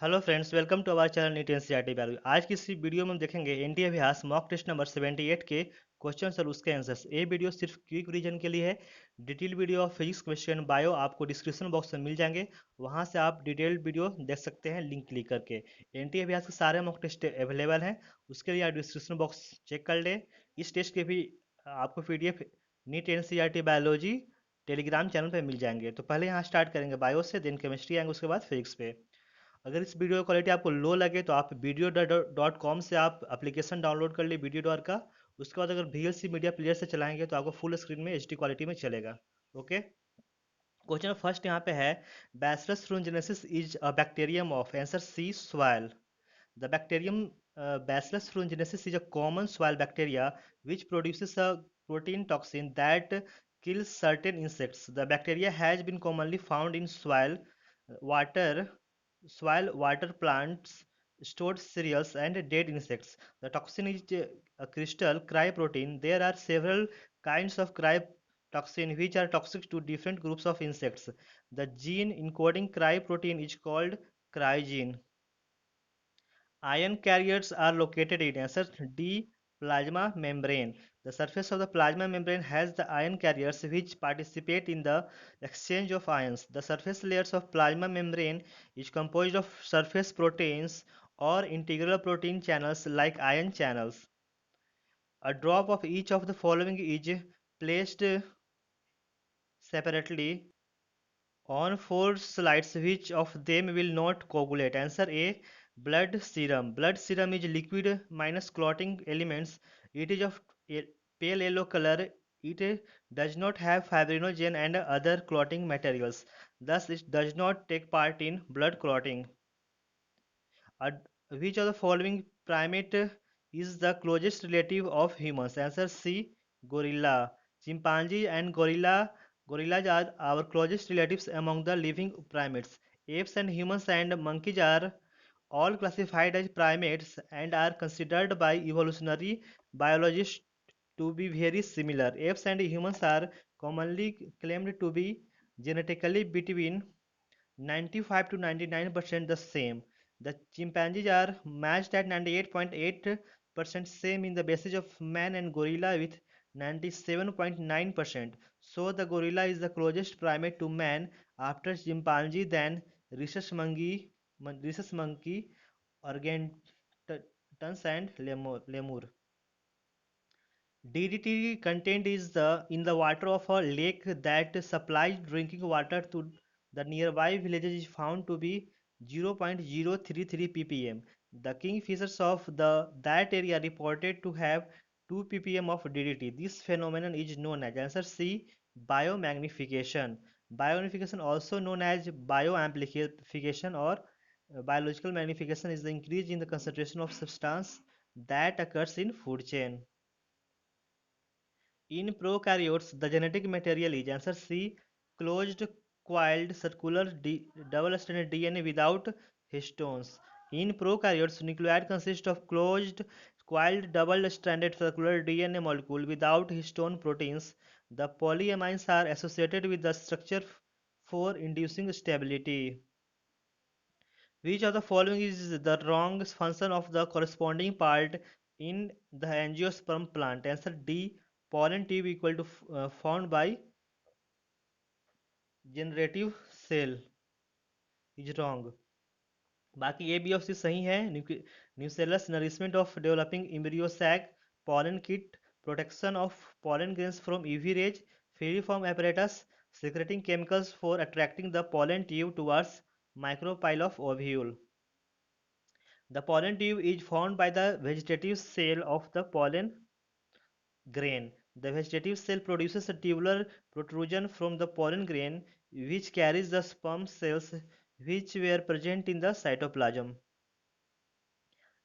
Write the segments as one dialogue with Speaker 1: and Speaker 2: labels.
Speaker 1: Hello friends, welcome to our channel NEET NCERT value. आज की इस वीडियो में हम देखेंगे एनडीए अभ्यास मॉक टेस्ट नंबर 78 के क्वेश्चन और उसके आंसर्स। ये वीडियो सिर्फ क्विक रीजन के लिए है। Detail video of physics question bio आपको डिस्क्रिप्शन बॉक्स में मिल जाएंगे, वहां से आप डिटेल्ड वीडियो देख सकते हैं लिंक क्लिक करके। एनडीए अभ्यास के सारे मॉक टेस्ट अवेलेबल हैं, उसके लिए आप डिस्क्रिप्शन बॉक्स चेक कर लें। इस टेस्ट के भी आपको PDF NEET NCERT biology Telegram channel पर मिल जाएंगे। तो पहले यहाँ स्टार्ट करेंगे बायो से, देन केमिस्ट्री आएंगे, उसके बाद फिजिक्स पे। अगर इस वीडियो की क्वालिटी आपको लो लगे तो आप वीडियो डॉट कॉम से आप एप्लीकेशन डाउनलोड कर लिए वीडियो डॉट का। उसके बाद अगर वीएलसी मीडिया प्लेयर से चलाएंगे तो आपको फुल स्क्रीन में एचडी क्वालिटी में चलेगा। ओके। क्वेश्चन फर्स्ट यहाँ पे है, Bacillus thuringiensis is a bacterium of, answer C soil. The bacterium Bacillus thuringiensis is a common soil bacteria which produces a protein toxin that kills certain insects. The bacteria has been commonly found in water, water plants, stored cereals, and dead insects. The toxin is a crystal cryoprotein. There are several kinds of cryotoxin which are toxic to different groups of insects. The gene encoding cryoprotein is called cryogene. Ion carriers are located in answer D. Plasma membrane. The surface of the plasma membrane has the ion carriers which participate in the exchange of ions. The surface layers of plasma membrane is composed of surface proteins or integral protein channels like ion channels. A drop of each of the following is placed separately on four slides. Which of them will not coagulate? Answer A. Blood serum. Blood serum is liquid minus clotting elements. It is of pale yellow color. It does not have fibrinogen and other clotting materials. Thus, it does not take part in blood clotting. Which of the following primate is the closest relative of humans? Answer C. Gorilla. Chimpanzee and gorillas are our closest relatives among the living primates. Apes and humans and monkeys are all classified as primates and are considered by evolutionary biologists to be very similar. Apes and humans are commonly claimed to be genetically between 95 to 99% the same. The chimpanzees are matched at 98.8% same in the basis of man and gorilla with 97.9%. So the gorilla is the closest primate to man after chimpanzee, then rhesus monkey, orangutans and lemur. DDT content is in the water of a lake that supplies drinking water to the nearby villages is found to be 0.033 ppm. The kingfishers of that area reported to have 2 ppm of DDT. This phenomenon is known as answer C, biomagnification. Biomagnification, also known as bioamplification or biological magnification, is the increase in the concentration of substance that occurs in food chain. In prokaryotes, the genetic material is answer C, closed coiled circular double-stranded DNA without histones. In prokaryotes, nucleide consists of closed coiled double-stranded circular DNA molecule without histone proteins. The polyamines are associated with the structure for inducing stability. Which of the following is the wrong function of the corresponding part in the angiosperm plant? Answer D. Pollen tube equal to found by generative cell is wrong. बाकी A B of C सही है। Nucellus nourishment of developing embryo sac, pollen kit, protection of pollen grains from UV rays, free-form apparatus, secreting chemicals for attracting the pollen tube towards micropyle of ovule. The pollen tube is formed by the vegetative cell of the pollen grain. The vegetative cell produces a tubular protrusion from the pollen grain which carries the sperm cells which were present in the cytoplasm.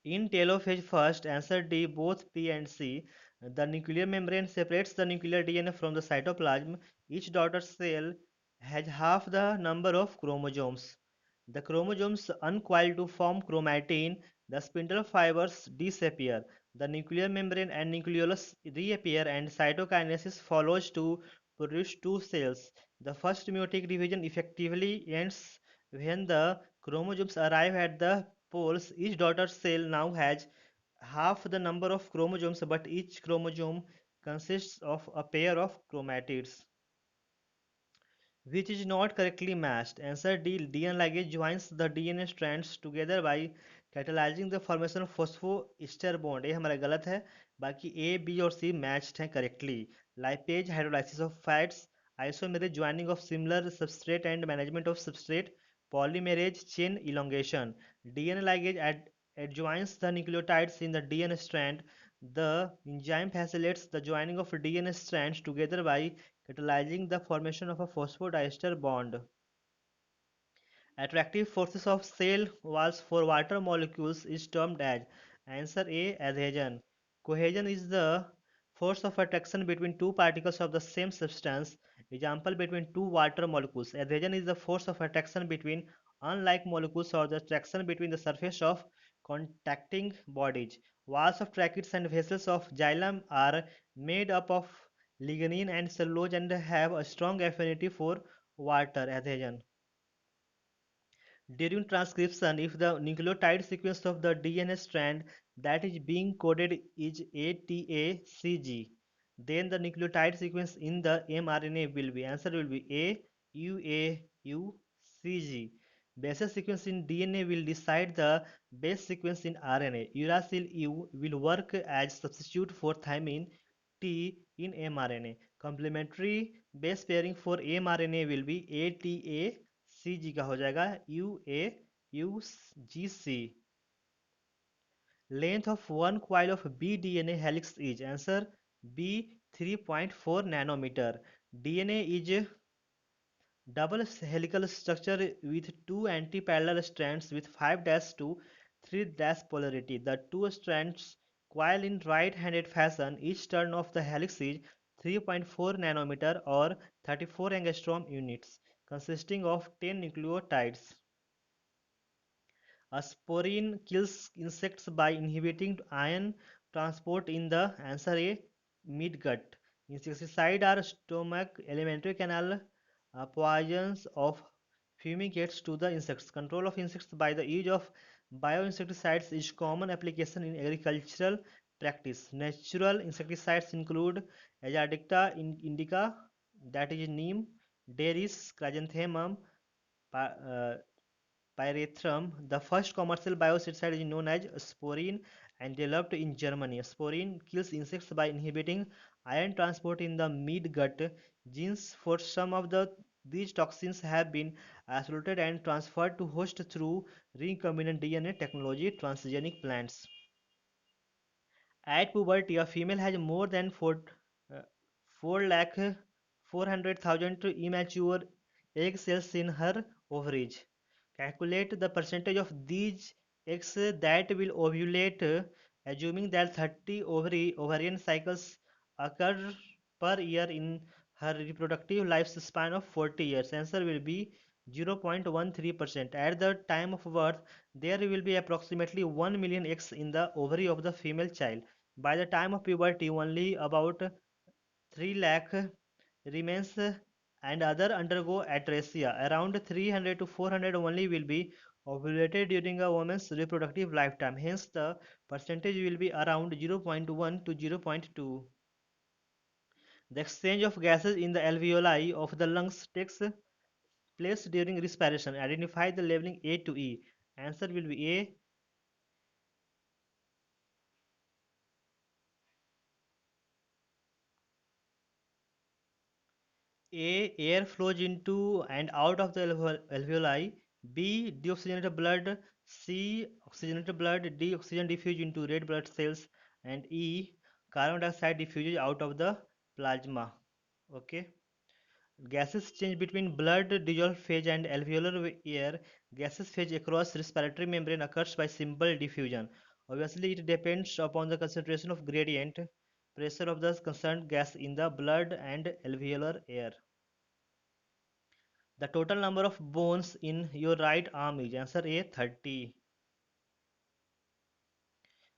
Speaker 1: In telophase first, answer D, both P and C. The nuclear membrane separates the nuclear DNA from the cytoplasm. Each daughter cell has half the number of chromosomes. The chromosomes uncoil to form chromatin. The spindle fibers disappear. The nuclear membrane and nucleolus reappear and cytokinesis follows to produce two cells. The first meiotic division effectively ends when the Chromosomes arrive at the poles. Each daughter cell now has half the number of chromosomes, but each chromosome consists of a pair of chromatids, which is not correctly matched. Answer D. DNA ligase joins the DNA strands together by catalyzing the formation of phosphoester bond. ये हमारा गलत है. बाकी A, B और C matched हैं correctly. Lipase hydrolysis of fats, isomerase joining of similar substrate and management of substrate, polymerase chain elongation. DNA ligase adjoins the nucleotides in the DNA strand. The enzyme facilitates the joining of DNA strands together by catalyzing the formation of a phosphodiester bond. Attractive forces of cell walls for water molecules is termed as. Answer A. Adhesion. Cohesion is the force of attraction between two particles of the same substance. Example, between two water molecules. Adhesion is the force of attraction between unlike molecules or the attraction between the surface of contacting bodies. Walls of tracheids and vessels of xylem are made up of lignin and cellulose and have a strong affinity for water adhesion. During transcription, if the nucleotide sequence of the DNA strand that is being coded is ATACG, then the nucleotide sequence in the mRNA will be, answer will be A, UAUCG. Base sequence in DNA will decide the base sequence in RNA. Uracil U will work as substitute for thymine T in mRNA. Complementary base pairing for mRNA will be ATACG का हो जाएगा UAUGC. Length of one coil of bDNA helix is, answer B, 3.4 nanometer. DNA is double helical structure with two anti-parallel strands with 5' to 3' polarity. The two strands coil in right-handed fashion. Each turn of the helix is 3.4 nanometer or 34 angstrom units, consisting of 10 nucleotides. A sporine kills insects by inhibiting ion transport in the, answer A, midgut. Insecticide are stomach, alimentary canal poisons of fumigates to the insects. Control of insects by the use of bioinsecticides is common application in agricultural practice. Natural insecticides include Azadirachta indica, that is neem, Deris, Chrysanthemum, pyrethrum. The first commercial biosecticide is known as Sporine and developed in Germany. Sporine kills insects by inhibiting ion transport in the midgut. Genes for some of these toxins have been isolated and transferred to host through recombinant DNA technology. Transgenic plants. At puberty, a female has more than 4 lakh 400,000 immature egg cells in her ovaries. Calculate the percentage of these eggs that will ovulate, assuming that 30 ovarian cycles occur per year in her reproductive lifespan of 40 years. Answer will be 0.13%. At the time of birth, there will be approximately 1 million eggs in the ovary of the female child. By the time of puberty, only about 3 lakh remains and other undergo atresia. Around 300 to 400 only will be ovulated during a woman's reproductive lifetime. Hence, the percentage will be around 0.1 to 0.2. The exchange of gases in the alveoli of the lungs takes place during respiration. Identify the labeling A to E. Answer will be A. Air flows into and out of the alveoli. B. Deoxygenated blood. C. Oxygenated blood. D. Oxygen diffuses into red blood cells. And E. Carbon dioxide diffuses out of the plasma. Okay. Gases change between blood dissolved phase and alveolar air. Gases phase across respiratory membrane occurs by simple diffusion. Obviously, it depends upon the concentration of gradient pressure of the concerned gas in the blood and alveolar air. The total number of bones in your right arm is, answer A, 30.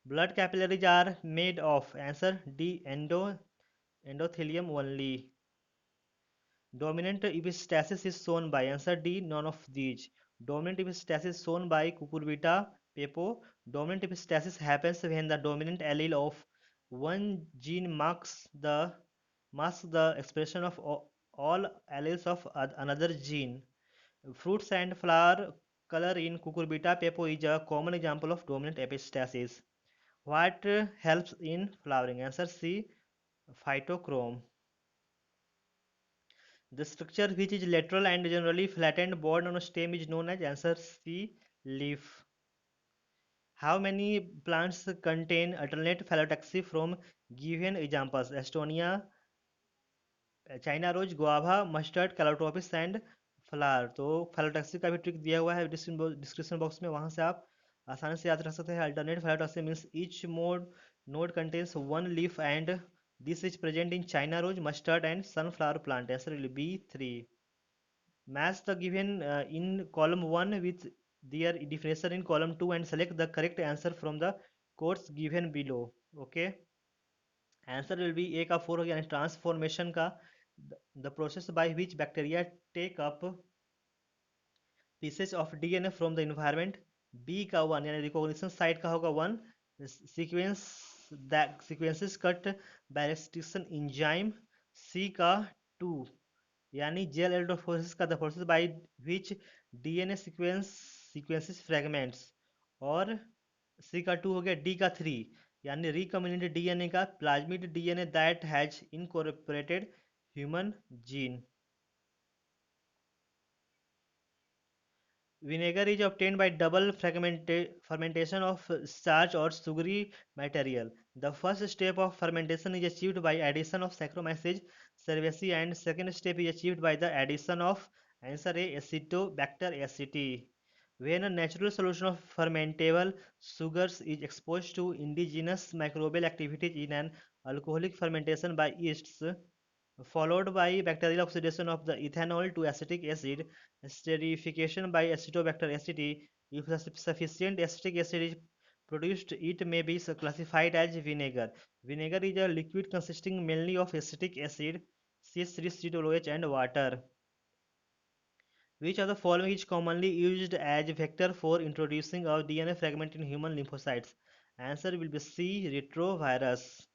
Speaker 1: Blood capillaries are made of, answer D, endothelium only. Dominant epistasis is shown by, answer D, none of these. Dominant epistasis shown by cucurbita pepo. Dominant epistasis happens when the dominant allele of one gene masks the expression of all alleles of another gene. Fruits and flower color in cucurbita pepo is a common example of dominant epistasis. What helps in flowering? Answer C. Phytochrome. The structure which is lateral and generally flattened board on a stem is known as answer C. Leaf. How many plants contain alternate phyllotaxy from given examples? Estonia, China rose, guava, mustard, calotropis and flower. तो phyllotaxy का भी trick दिया हुआ है description box में, वहां से आप आसानी से याद रख सकते हैं। Alternate phyllotaxy means each node contains one leaf and this is present in China rose, mustard and sunflower plant. Answer will be 3। Match the given in column 1 with their definition in column 2 and select the correct answer from the quotes given below. Okay, answer will be A का 4 हो गया, यानी transformation का the process by which bacteria take up pieces of DNA from the environment. B का 1 यानी recognition site का होगा 1। Sequence that sequences cut by restriction enzyme. C का 2 यानी जेल एल्डोफोसिस का the process by which DNA sequences fragments. और C का 2 हो गया। डी का 3 यानी रिकम्बिनेंट डीएनए का plasmid DNA that has incorporated human gene. Vinegar is obtained by double fermentation of starch or sugary material. The first step of fermentation is achieved by addition of Saccharomyces cerevisiae and second step is achieved by the addition of answer A Acetobacter aceti. When a natural solution of fermentable sugars is exposed to indigenous microbial activities in an alcoholic fermentation by yeasts, followed by bacterial oxidation of the ethanol to acetic acid, esterification by Acetobacter aceti. If sufficient acetic acid is produced, it may be classified as vinegar. Vinegar is a liquid consisting mainly of acetic acid, CH3COOH and water. Which of the following is commonly used as vector for introducing a DNA fragment in human lymphocytes? Answer will be C. Retrovirus.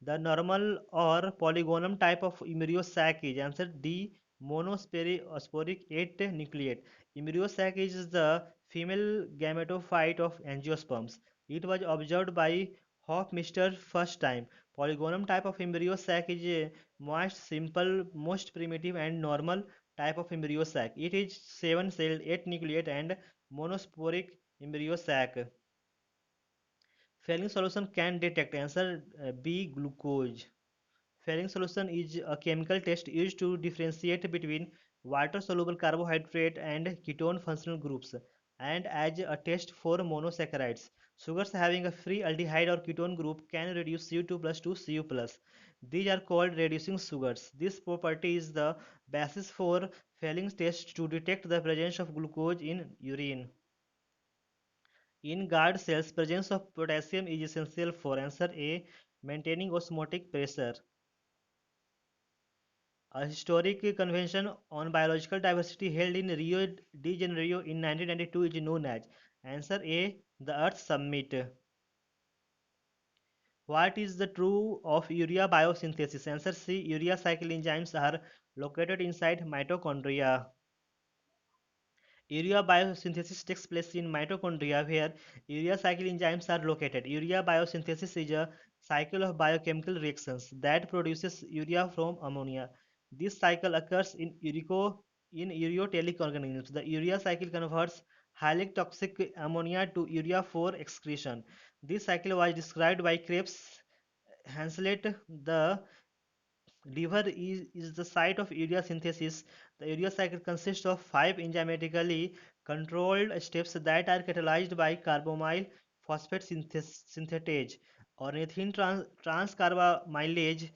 Speaker 1: The normal or polygonum type of embryo-sac is answer D. Monosporic 8 nucleate. Embryo-sac is the female gametophyte of angiosperms. It was observed by Hofmeister first time. Polygonum type of embryo-sac is a most simple, most primitive and normal type of embryo-sac. It is 7-celled, 8 nucleate and monosporic embryo-sac. Failing solution can detect answer B. Glucose. Failing solution is a chemical test used to differentiate between water soluble carbohydrate and ketone functional groups and as a test for monosaccharides. Sugars having a free aldehyde or ketone group can reduce Cu2 plus to Cu plus. These are called reducing sugars. This property is the basis for failing tests to detect the presence of glucose in urine. In guard cells, presence of potassium is essential for answer A. Maintaining osmotic pressure. A historic convention on biological diversity held in Rio de Janeiro in 1992 is known as answer A. The Earth Summit. What is the true of urea biosynthesis? Answer C. Urea cycle enzymes are located inside mitochondria. Urea biosynthesis takes place in mitochondria where urea cycle enzymes are located. Urea biosynthesis is a cycle of biochemical reactions that produces urea from ammonia. This cycle occurs in ureotelic organisms. The urea cycle converts highly toxic ammonia to urea for excretion. This cycle was described by Krebs Hanslet. The liver is the site of urea synthesis. The urea cycle consists of 5 enzymatically controlled steps that are catalyzed by carbamyl phosphate synthetase, ornithine transcarbamylase,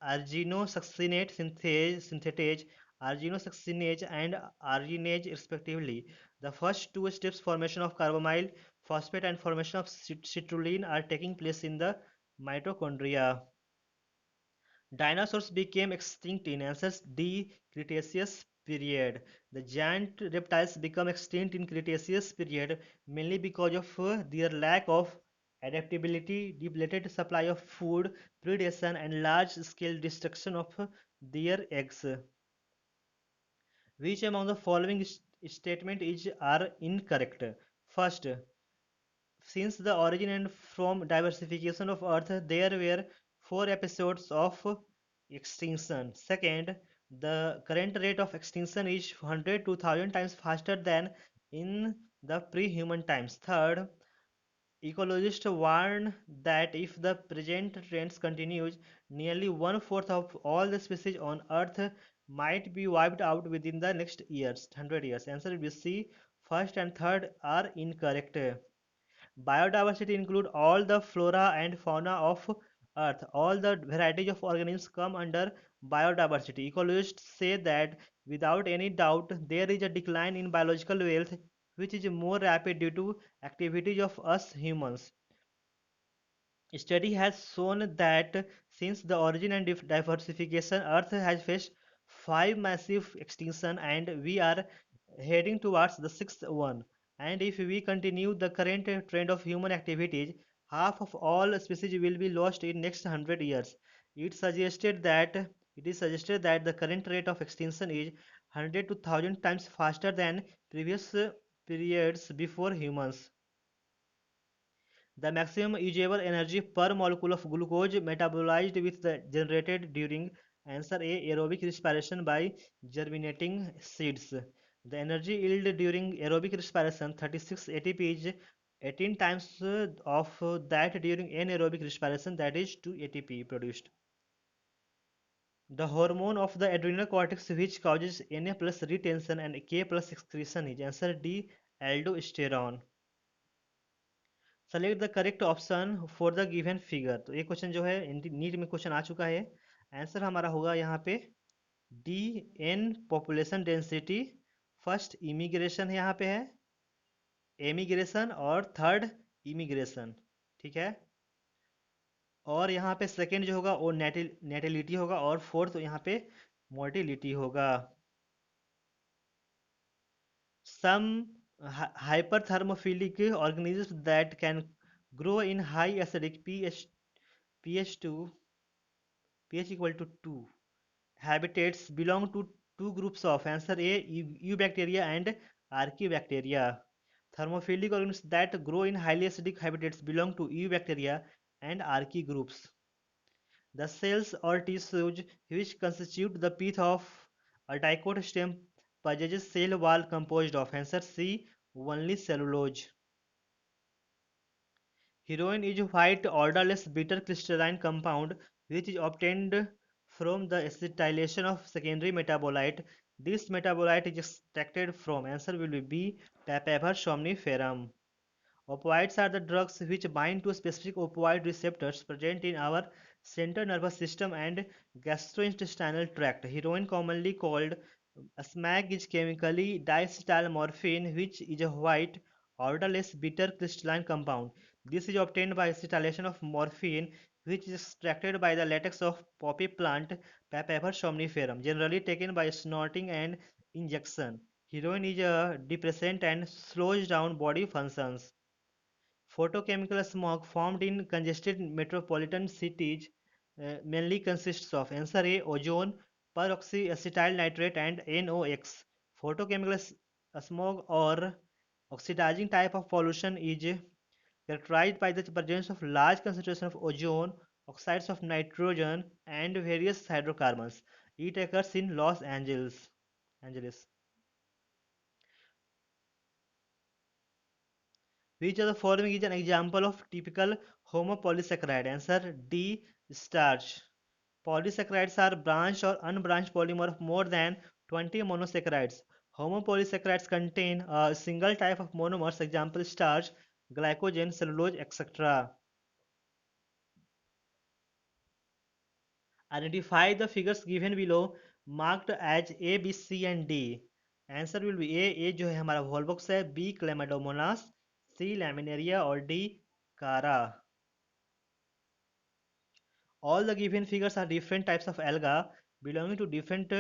Speaker 1: arginosuccinate synthetase, arginosuccinase, and arginase respectively. The first two steps, formation of carbamyl phosphate and formation of citrulline, are taking place in the mitochondria. Dinosaurs became extinct in answers D. Cretaceous period. The giant reptiles become extinct in Cretaceous period mainly because of their lack of adaptability, depleted supply of food, predation, and large-scale destruction of their eggs. Which among the following statement is are incorrect? First, since the origin and from diversification of Earth, there were four episodes of extinction. Second, the current rate of extinction is 100 to 1000 times faster than in the pre-human times. Third, ecologists warn that if the present trends continues, nearly one-fourth of all the species on Earth might be wiped out within the next years, 100 years. Answer will be C. First and third are incorrect. Biodiversity include all the flora and fauna of Earth. All the varieties of organisms come under biodiversity. Ecologists say that without any doubt there is a decline in biological wealth which is more rapid due to activities of us humans. Study has shown that since the origin and diversification, Earth has faced five massive extinction and we are heading towards the sixth one. And if we continue the current trend of human activities, half of all species will be lost in next 100 years. It is suggested that the current rate of extinction is 100 to 1000 times faster than previous periods before humans. The maximum usable energy per molecule of glucose metabolized with the generated during answer A aerobic respiration by germinating seeds. The energy yield during aerobic respiration 36 ATP is 18 times of that during anaerobic respiration, that is 2 ATP produced. The hormone of the adrenal cortex which causes Na plus retention and K plus excretion is answer D aldosterone. Select the correct option for the given figure. तो ये question जो है NEET में question आ चुका है। Answer हमारा होगा यहाँ पे D N population density. First immigration है, यहाँ पे है एमिग्रेशन और थर्ड इमिग्रेशन, ठीक है। और यहाँ पे सेकंड जो होगा वो नेटिलिटी होगा और फोर्थ यहाँ पे मोर्टिलिटी होगा। Some hyperthermophilic organisms that can grow in high acidic pH pH equal to 2 habitats belong to two groups of answer A eubacteria and archaebacteria. Thermophilic organisms that grow in highly acidic habitats belong to eubacteria and archaea groups. The cells or tissues which constitute the pith of a dicot stem possesses cell wall composed of answer C only cellulose. Heroin is a white odorless bitter crystalline compound which is obtained from the acetylation of secondary metabolite. This metabolite is extracted from answer will be B Papaver somniferum. Opioids are the drugs which bind to specific opioid receptors present in our central nervous system and gastrointestinal tract. Heroin, commonly called SMAG, is chemically diacetylmorphine, which is a white, odorless, bitter crystalline compound. This is obtained by acetylation of morphine, which is extracted by the latex of poppy plant Papaver somniferum, generally taken by snorting and injection. Heroin is a depressant and slows down body functions. Photochemical smog formed in congested metropolitan cities mainly consists of answer A ozone, peroxyacetyl nitrate and NOx. Photochemical smog or oxidizing type of pollution is characterized by the presence of large concentration of ozone, oxides of nitrogen and various hydrocarbons. It occurs in Los Angeles. Which of the following is an example of typical homopolysaccharide? Answer D. Starch. Polysaccharides are branched or unbranched polymer of more than 20 monosaccharides. Homopolysaccharides contain a single type of monomers, example starch, glycogen, cellulose, etc. Identify the figures given below marked as A, B, C and D. Answer will be A जो है हमारा volvox है, B chlamydomonas, C laminaria और D chara. All the given figures are different types of alga belonging to different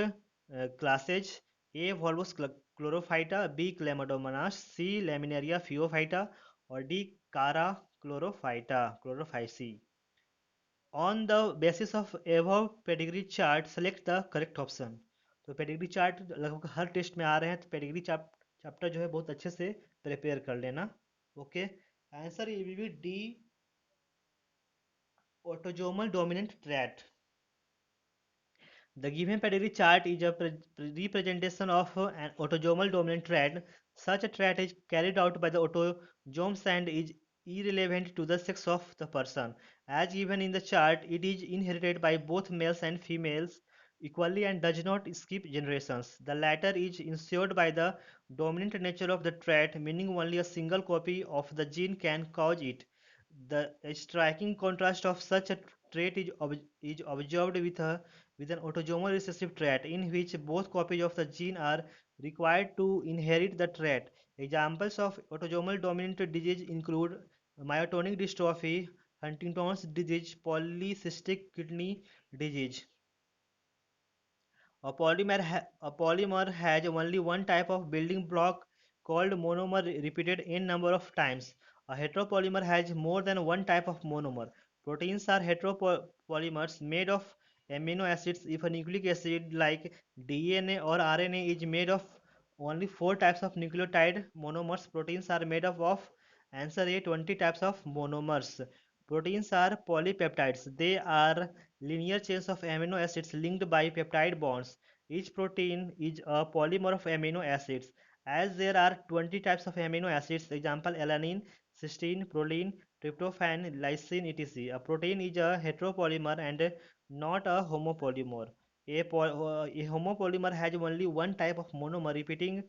Speaker 1: classes. A volvox chlorophyta, B chlamydomonas, C laminaria phaeophyta और D chara chlorophyceae. On the basis of above pedigree chart select the correct option. तो pedigree chart लगभग हर test में आ रहे हैं, तो pedigree chapter जो है बहुत अच्छे से प्रिपेयर कर लेना। Okay, answer will be D, autosomal dominant trait. The given pedigree chart is a representation of an autosomal dominant trait. Such a trait is carried out by the autosomes and is irrelevant to the sex of the person. As given in the chart, it is inherited by both males and females equally and does not skip generations. The latter is ensured by the dominant nature of the trait, meaning only a single copy of the gene can cause it. The striking contrast of such a trait is observed with an autosomal recessive trait in which both copies of the gene are required to inherit the trait. Examples of autosomal dominant disease include myotonic dystrophy, Huntington's disease, polycystic kidney disease. A polymer has only one type of building block called monomer repeated n number of times. A heteropolymer has more than one type of monomer. Proteins are heteropolymers made of amino acids. If a nucleic acid like DNA or RNA is made of only 4 types of nucleotide monomers, proteins are made up of answer A 20 types of monomers. Proteins are polypeptides. They are linear chains of amino acids linked by peptide bonds. Each protein is a polymer of amino acids. As there are 20 types of amino acids, example alanine, cysteine, proline, tryptophan, lysine, etc. A protein is a heteropolymer and not a homopolymer. A homopolymer has only one type of monomer repeating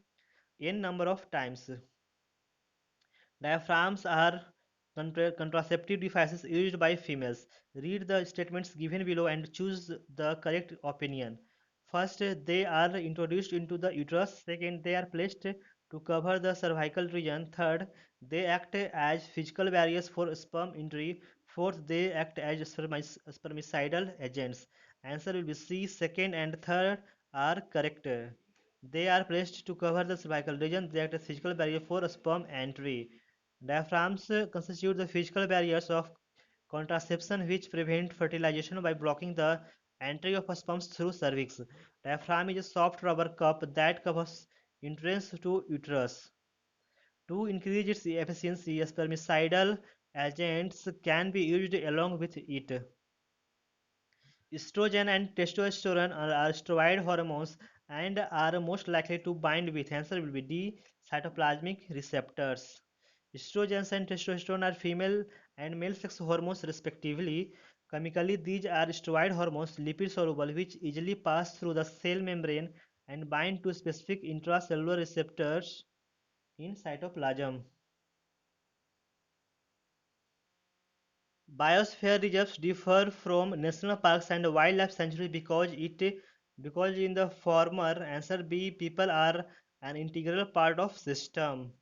Speaker 1: n number of times. Diaphragms are contraceptive devices used by females. Read the statements given below and choose the correct opinion. First, they are introduced into the uterus. Second, they are placed to cover the cervical region. Third, they act as physical barriers for sperm entry. Fourth, they act as spermicidal agents. Answer will be C. Second and third are correct. They are placed to cover the cervical region. They act as physical barrier for sperm entry. Diaphragms constitute the physical barriers of contraception which prevent fertilization by blocking the entry of sperms through cervix. Diaphragm is a soft rubber cup that covers entrance to uterus. To increase its efficiency, spermicidal agents can be used along with it. Estrogen and testosterone are steroid hormones and are most likely to bind with, answer will be D, cytoplasmic receptors. Estrogens and testosterone are female and male sex hormones respectively. Chemically, these are steroid hormones, lipid soluble, which easily pass through the cell membrane and bind to specific intracellular receptors in cytoplasm. Biosphere reserves differ from national parks and wildlife sanctuaries because in the former, answer B, people are an integral part of system.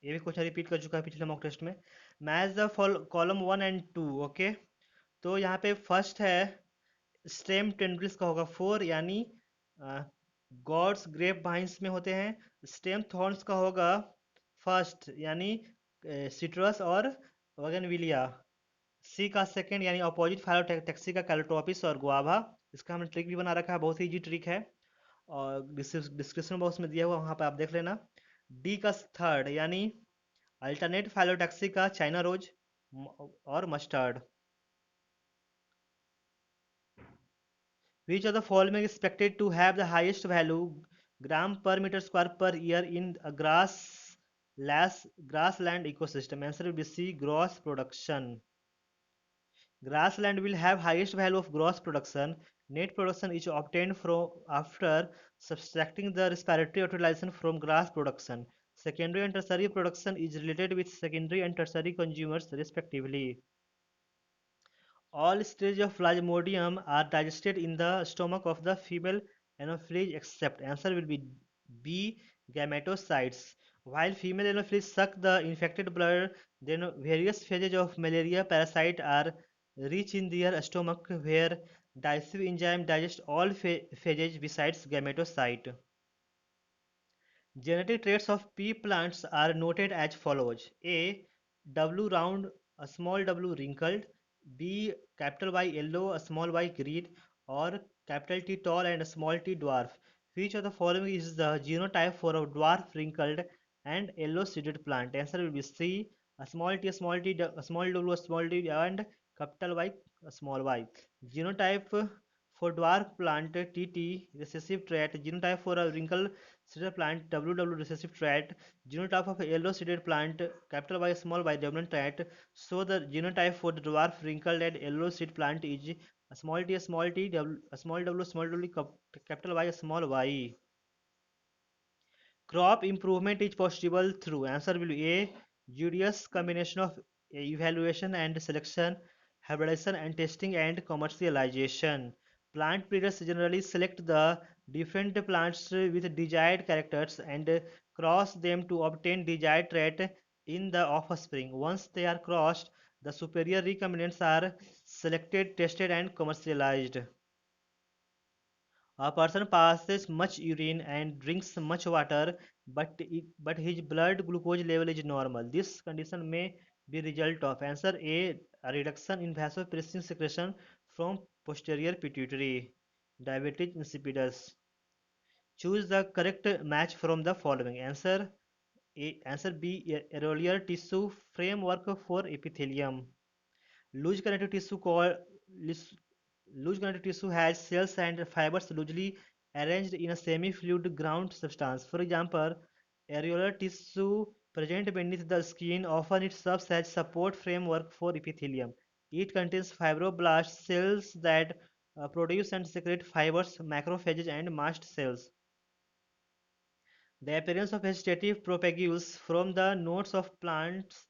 Speaker 1: ये भी question repeat कर चुका है पिछले mock test में। Match the column 1 और 2। Okay, तो यहाँ पे फर्स्ट है स्टेम टेंड्रिल्स का होगा 4, यानी गॉड्स ग्रेप वाइन्स में होते हैं। स्टेम थॉर्न्स का होगा फर्स्ट, यानी सिट्रस और वगनविलिया। सी का सेकंड यानी अपोजिट फाइलोटैक्सी का कैलोट्रोपिस और गुआवा। इसका हमने ट्रिक भी बना रखा है, बहुत ही इजी ट्रिक है और डिस्क्रिप्शन बॉक्स में दिया हुआ, वहाँ पर आप देख लेना। डी का थर्ड यानी अल्टरनेट फाइलोटैक्सी का चाइना रोज और mustard. Which of the following is expected to have the highest value gram per meter square per year in a grassland ecosystem? Answer will be C, gross production. Grassland will have highest value of gross production. Net production is obtained from after subtracting the respiratory utilization from grass production. Secondary and tertiary production is related with secondary and tertiary consumers respectively. All stages of plasmodium are digested in the stomach of the female anopheles except, answer will be B, gametocytes. While female anopheles suck the infected blood, then various phases of malaria parasite are reach in their stomach where Digestive enzyme digest all phages besides gametocyte. Genetic traits of pea plants are noted as follows: A. W round, a small w wrinkled. B. Capital Y yellow, a small y green. Or capital T tall and a small t dwarf. Which of the following is the genotype for a dwarf wrinkled and yellow seeded plant? Answer will be C. A small t, a small t, a small w, a small t, and capital Y, a small y. Genotype for dwarf plant TT recessive trait. Genotype for a wrinkle seeded plant WW recessive trait. Genotype of a yellow seeded plant capital Y small y dominant trait. So the genotype for the dwarf wrinkled and yellow seed plant is a small t w, a small w capital Y a small y. Crop improvement is possible through answer will be A. Judicious combination of evaluation and selection, hybridization and testing and commercialization. Plant breeders generally select the different plants with desired characters and cross them to obtain desired trait in the offspring. Once they are crossed, the superior recombinants are selected, tested and commercialized. A person passes much urine and drinks much water, but his blood glucose level is normal. This condition may be result of answer A. A reduction in vasopressin secretion from posterior pituitary. Diabetes insipidus. Choose the correct match from the following. Answer B. Earlier tissue framework for epithelium. Loose connective tissue called loose connective tissue has cells and fibers loosely arranged in a semi-fluid ground substance. For example, areolar tissue present beneath the skin often it serves as support framework for epithelium. It contains fibroblast cells that produce and secrete fibers, macrophages, and mast cells. The appearance of vegetative propagules from the nodes of plants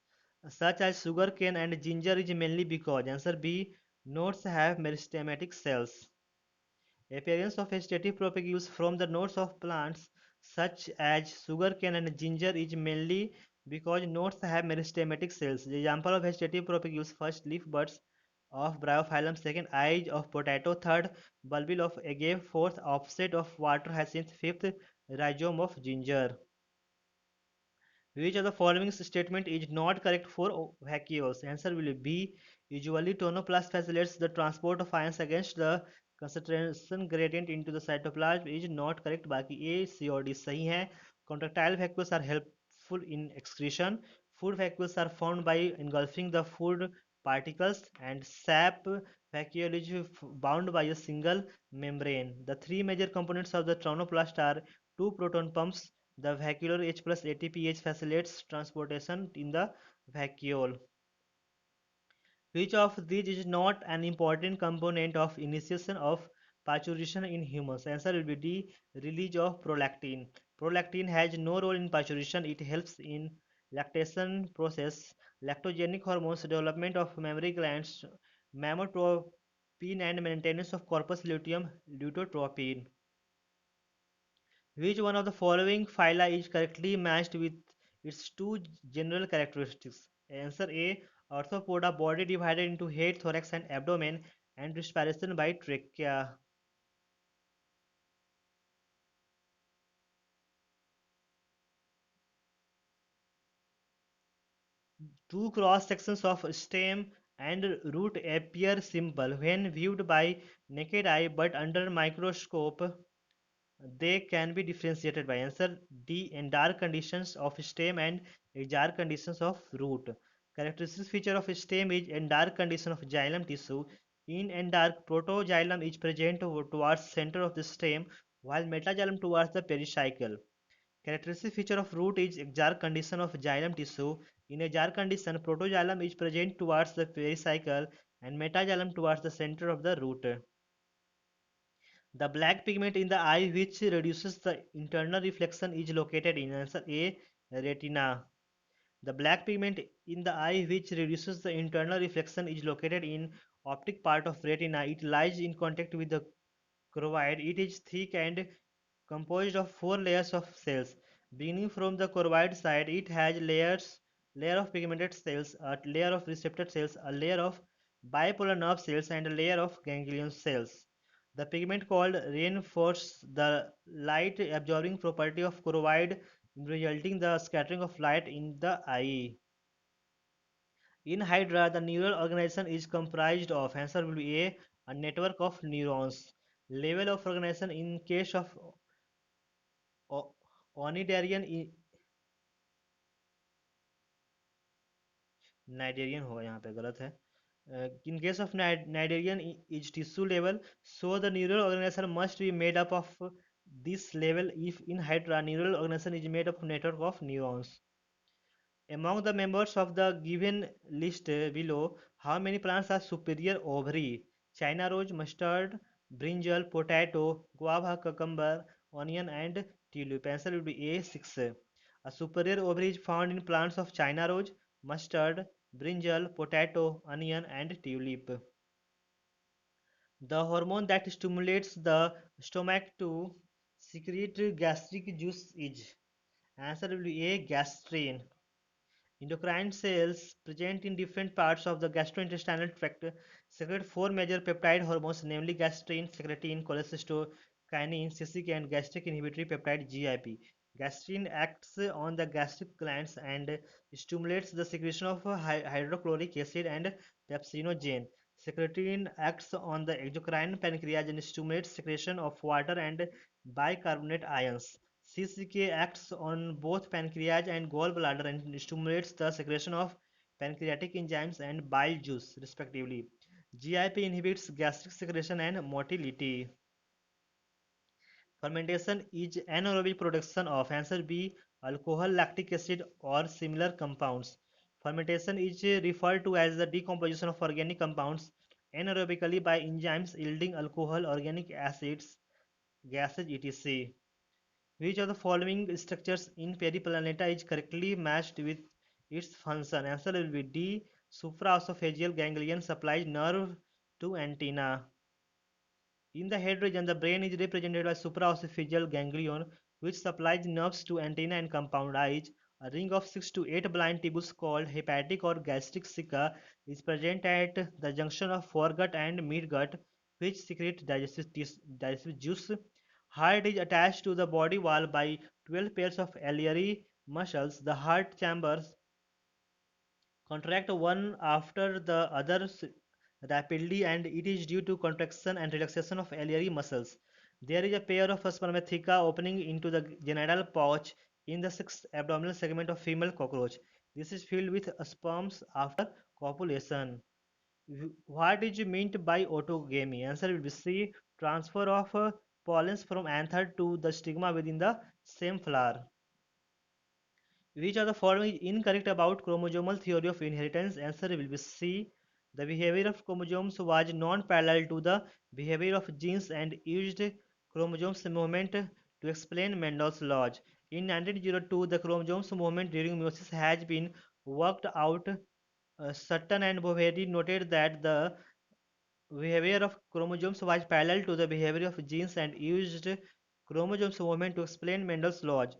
Speaker 1: such as sugarcane and ginger is mainly because answer B. Nodes have meristematic cells. Appearance of vegetative propagules from the nodes of plants such as sugarcane and ginger is mainly because nodes have meristematic cells. The example of vegetative propagules: first leaf buds of bryophyllum, second eyes of potato, third bulbil of agave, fourth offset of water hyacinth, fifth rhizome of ginger. Which of the following statement is not correct for vacuoles? Answer will be usually tonoplast facilitates the transport of ions against the concentration gradient into the cytoplasm is not correct. बाकी A, C और D सही है. Contractile vacuoles are helpful in excretion. Food vacuoles are formed by engulfing the food particles, and sap vacuole is bound by a single membrane. The three major components of the tonoplast are two proton pumps. The vacuolar H plus ATPase facilitates transportation in the vacuole. Which of these is not an important component of initiation of parturition in humans? Answer will be D. Release of prolactin. Prolactin has no role in parturition. It helps in lactation process, lactogenic hormones, development of mammary glands, mammotropin, and maintenance of corpus luteum, lutotropin. Which one of the following phyla is correctly matched with its two general characteristics? Answer A. Arthropoda, body divided into head, thorax, and abdomen, and respiration by trachea. Two cross sections of stem and root appear simple when viewed by naked eye, but under microscope they can be differentiated by answer D. In dark conditions of stem and dark conditions of root. Characteristic feature of stem is in dark condition of xylem tissue. In dark, protoxylem is present towards center of the stem, while metaxylem towards the pericycle. Characteristic feature of root is exarch condition of xylem tissue. In a jar condition, protoxylem is present towards the pericycle and metaxylem towards the center of the root. The black pigment in the eye which reduces the internal reflection is located in answer A. Retina. The black pigment in the eye which reduces the internal reflection is located in optic part of retina. It lies in contact with the choroid. It is thick and composed of four layers of cells. Beginning from the choroid side, it has layer of pigmented cells, a layer of receptor cells, a layer of bipolar nerve cells, and a layer of ganglion cells. The pigment called reinforces the light absorbing property of choroid, resulting the scattering of light in the eye. In Hydra, the neural organization is comprised of answer will be a network of neurons. Level of organization in case of o- Onidarian cnidarian होगा यहाँ पे गलत है in case of Nidarian is tissue level, so the neural organization must be made up of this level. If in Hydra, neural organization is made up of network of neurons. Among the members of the given list below, how many plants are superior ovary? China rose, mustard, brinjal, potato, guava, cucumber, onion, and tulip. Answer will be A 6. A superior ovary is found in plants of China rose, mustard, brinjal, potato, onion, and tulip. The hormone that stimulates the stomach to secrete gastric juice is. Answer will be A gastrin. Endocrine cells present in different parts of the gastrointestinal tract secrete four major peptide hormones, namely gastrin, secretin, cholecystokinin, CCK, and gastric inhibitory peptide GIP. Gastrin acts on the gastric glands and stimulates the secretion of hydrochloric acid and pepsinogen. Secretin acts on the exocrine pancreas and stimulates secretion of water and bicarbonate ions. CCK acts on both pancreas and gallbladder and stimulates the secretion of pancreatic enzymes and bile juice, respectively. GIP inhibits gastric secretion and motility. Fermentation is anaerobic production of answer B alcohol, lactic acid, or similar compounds. Fermentation is referred to as the decomposition of organic compounds anaerobically by enzymes yielding alcohol, organic acids, gases, etc. Which of the following structures in Periplaneta is correctly matched with its function? Answer will be D. Supraesophageal ganglion supplies nerve to antenna. In the head region, the brain is represented by supraesophageal ganglion, which supplies nerves to antenna and compound eyes. A ring of 6 to 8 blind tubules called hepatic or gastric cica is present at the junction of foregut and midgut, which secrete digestive juice. Heart is attached to the body wall by 12 pairs of aliary muscles. The heart chambers contract one after the other rapidly, and it is due to contraction and relaxation of aliary muscles. There is a pair of spermatheca opening into the genital pouch in the sixth abdominal segment of female cockroach. This is filled with sperms after copulation. What is meant by autogamy? Answer will be C. Transfer of pollens from anther to the stigma within the same flower. Which of the following is incorrect about chromosomal theory of inheritance? Answer will be C. The behavior of chromosomes was non-parallel to the behavior of genes and used chromosomes movement to explain Mendel's laws. In 1902, the chromosomes movement during meiosis has been worked out. Sutton and Boveri noted that the behavior of chromosomes was parallel to the behavior of genes and used chromosomes movement to explain Mendel's laws.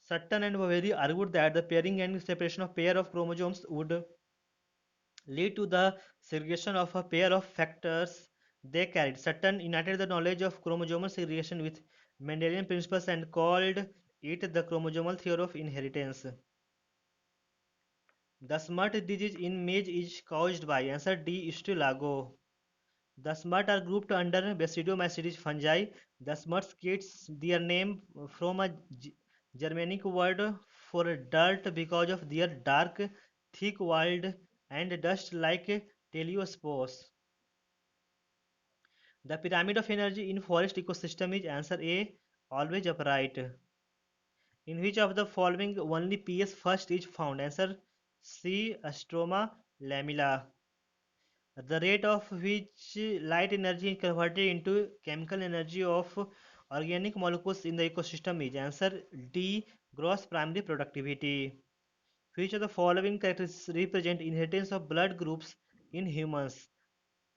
Speaker 1: Sutton and Boveri argued that the pairing and separation of pair of chromosomes would lead to the segregation of a pair of factors they carried. Sutton united the knowledge of chromosomal segregation with Mendelian principles and called it the chromosomal theory of inheritance. The smut disease in maize is caused by answer D. Stulago. The smut are grouped under Basidiomycetes fungi. The smuts gets their name from a Germanic word for dirt because of their dark, thick walled and dust-like teliospores. The pyramid of energy in forest ecosystem is answer A, always upright. In which of the following only PS first is found? Answer C, Astroma lamella. The rate of which light energy is converted into chemical energy of organic molecules in the ecosystem is answer D, gross primary productivity. Which of the following characteristics represent inheritance of blood groups in humans?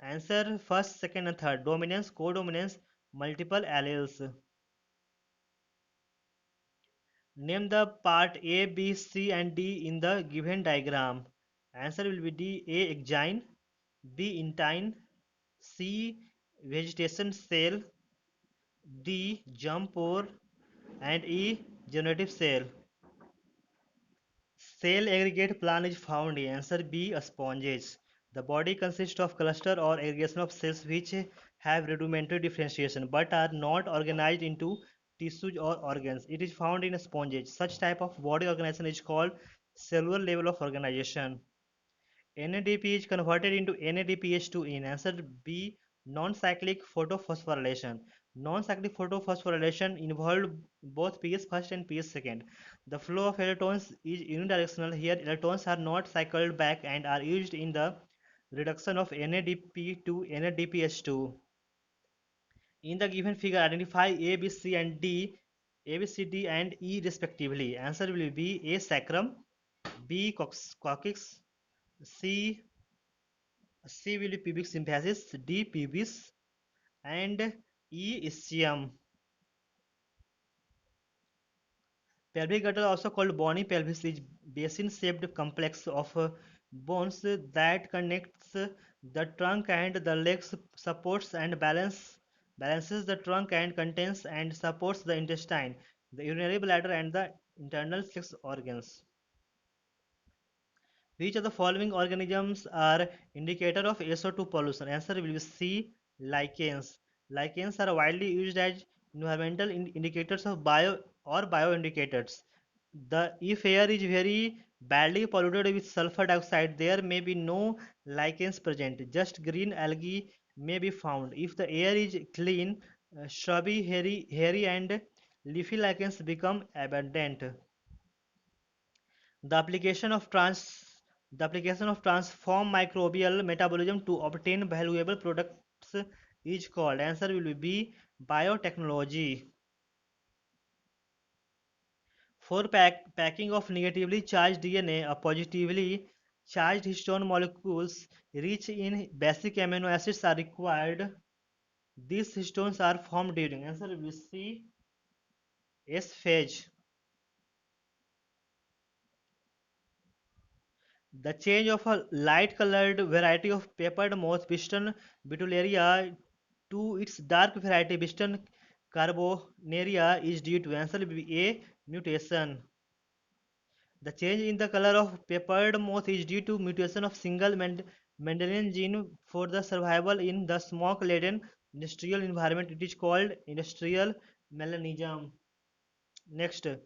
Speaker 1: Answer first, second, and third. Dominance, codominance, multiple alleles. Name the part A, B, C, and D in the given diagram. Answer will be D, A, exine, B. Intine. C. Vegetation cell. D. Germ pore. And E. Generative cell. Cell aggregate plan is found in answer B. Sponges. The body consists of cluster or aggregation of cells which have rudimentary differentiation but are not organized into tissues or organs. It is found in sponges. Such type of body organization is called cellular level of organization. NADP is converted into NADPH2 in answer B. Non-cyclic photophosphorylation. Non-cyclic photophosphorylation involved both pH first and pH second. The flow of electrons is unidirectional. Here electrons are not cycled back and are used in the reduction of NADP to NADPH2. In the given figure, identify A, B, C and D, A, B, C, D and E respectively. Answer will be A. Sacrum, B. Coccyx, C will be pubic symphysis, D pubis and E ischium. Pelvic girdle, also called bony pelvis, is basin-shaped complex of bones that connects the trunk and the legs, supports and balances the trunk and contains and supports the intestine, the urinary bladder and the internal sex organs. Which of the following organisms are indicator of SO2 pollution? Answer will be C. Lichens. Lichens are widely used as environmental indicators of bioindicators. If air is very badly polluted with sulfur dioxide, there may be no lichens present. Just green algae may be found. If the air is clean, shrubby, hairy and leafy lichens become abundant. The application of transform microbial metabolism to obtain valuable products is called. Answer will be biotechnology. For packing of negatively charged DNA, a positively charged histone molecules rich in basic amino acids are required. These histones are formed during. Answer will be C. S phase. The change of a light-colored variety of peppered moth, Biston betullaria, to its dark variety, Biston carbonaria, is due to answer B, A. Mutation. The change in the color of peppered moth is due to mutation of single Mendelian gene for the survival in the smoke-laden industrial environment. It is called industrial melanism. Next. A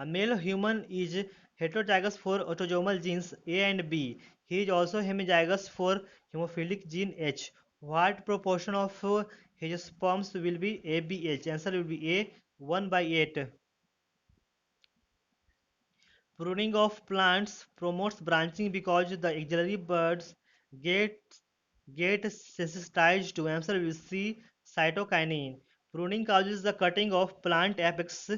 Speaker 1: male human is heterozygous for autosomal genes A and B. He is also homozygous for hemophilic gene H. What proportion of his sperms will be ABH? Answer will be A, 1 by 8. Pruning of plants promotes branching because the auxiliary buds get sensitized to answer will C, cytokinin. Pruning causes the cutting of plant apex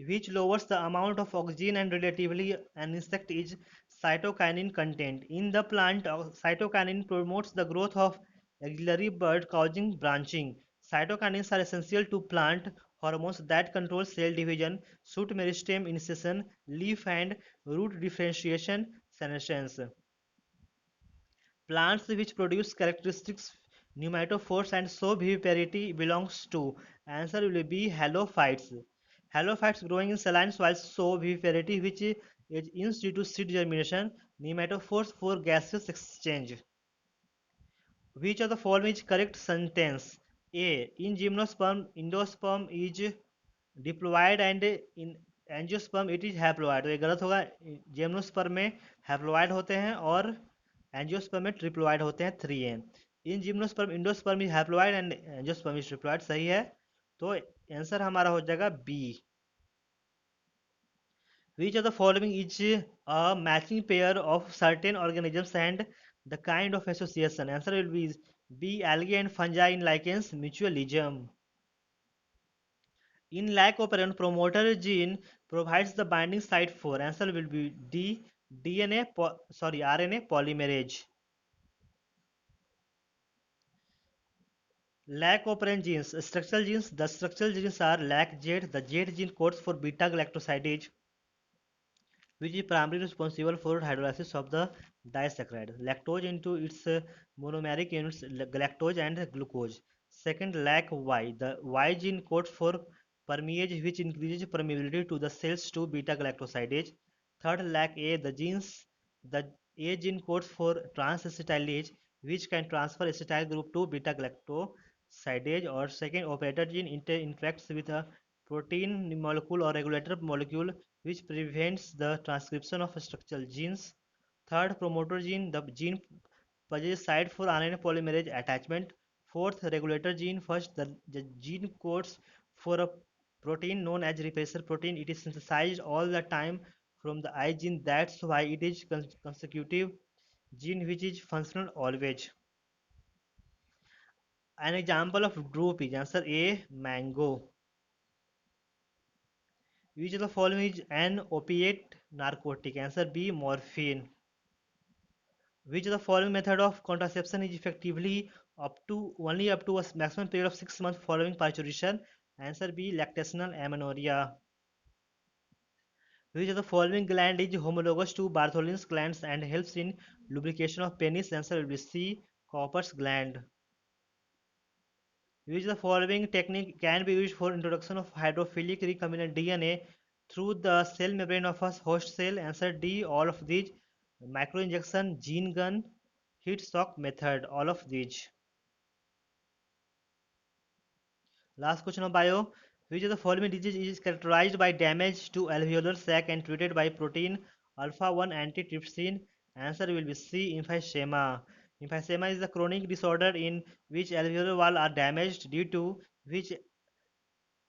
Speaker 1: which lowers the amount of oxygen and relatively an insect is cytokinin content. In the plant, cytokinin promotes the growth of auxiliary bud causing branching. Cytokinins are essential to plant hormones that control cell division, shoot meristem initiation, leaf and root differentiation, senescence. Plants which produce characteristics pneumatophores and show viviparity belongs to. Answer will be halophytes. Halophytes growing in saline soils show viviparity which is due to seed germination, pneumatophores for gaseous exchange. Which of the following is correct sentence? A. In gymnosperm, endosperm is diploid and in angiosperm it is haploid. तो ये गलत होगा. Gymnosperm में haploid होते हैं और angiosperm में triploid होते हैं. 3 इन gymnosperm endosperm is haploid and angiosperm is triploid. सही है. तो आंसर हमारा हो जाएगा B. Which of the following is a matching pair of certain organisms and the kind of association? Answer will be B. Algae and fungi in lichens mutualism. In lycopene, promoter gene provides the binding site for. Answer will be D. RNA polymerase. Lycopene genes, structural genes. The structural genes are LAC-Z. The Z gene codes for beta galactosidase, which is primarily responsible for hydrolysis of the disaccharide. Lactose into its monomeric units galactose and glucose. Second, lac Y. The Y gene codes for permease, which increases permeability to the cells to beta galactosidase. Third, lac A. The A gene codes for transacetylase, which can transfer acetyl group to beta galactosidase. Or second, operator gene interacts with a protein molecule or regulator molecule, which prevents the transcription of structural genes. Third, promoter gene, the gene possesses site for RNA polymerase attachment. Fourth, regulator gene. First, the gene codes for a protein known as repressor protein. It is synthesized all the time from the I gene. That's why it is consecutive gene which is functional always. An example of droop is answer A, mango. Which of the following is an opiate narcotic? Answer B, morphine. Which of the following method of contraception is effectively up to a maximum period of 6 months following parturition? Answer B, lactational amenorrhea. Which of the following gland is homologous to Bartholin's glands and helps in lubrication of penis? Answer will be C, Cowper's gland. Which of the following technique can be used for introduction of hydrophilic recombinant DNA through the cell membrane of a host cell? Answer D, all of these. Microinjection, gene gun, heat shock method, all of these. Last question of bio. Which of the following disease is characterized by damage to alveolar sac and treated by protein alpha 1 antitrypsin? Answer will be C, emphysema. Emphysema is a chronic disorder in which alveolar wall are damaged, due to which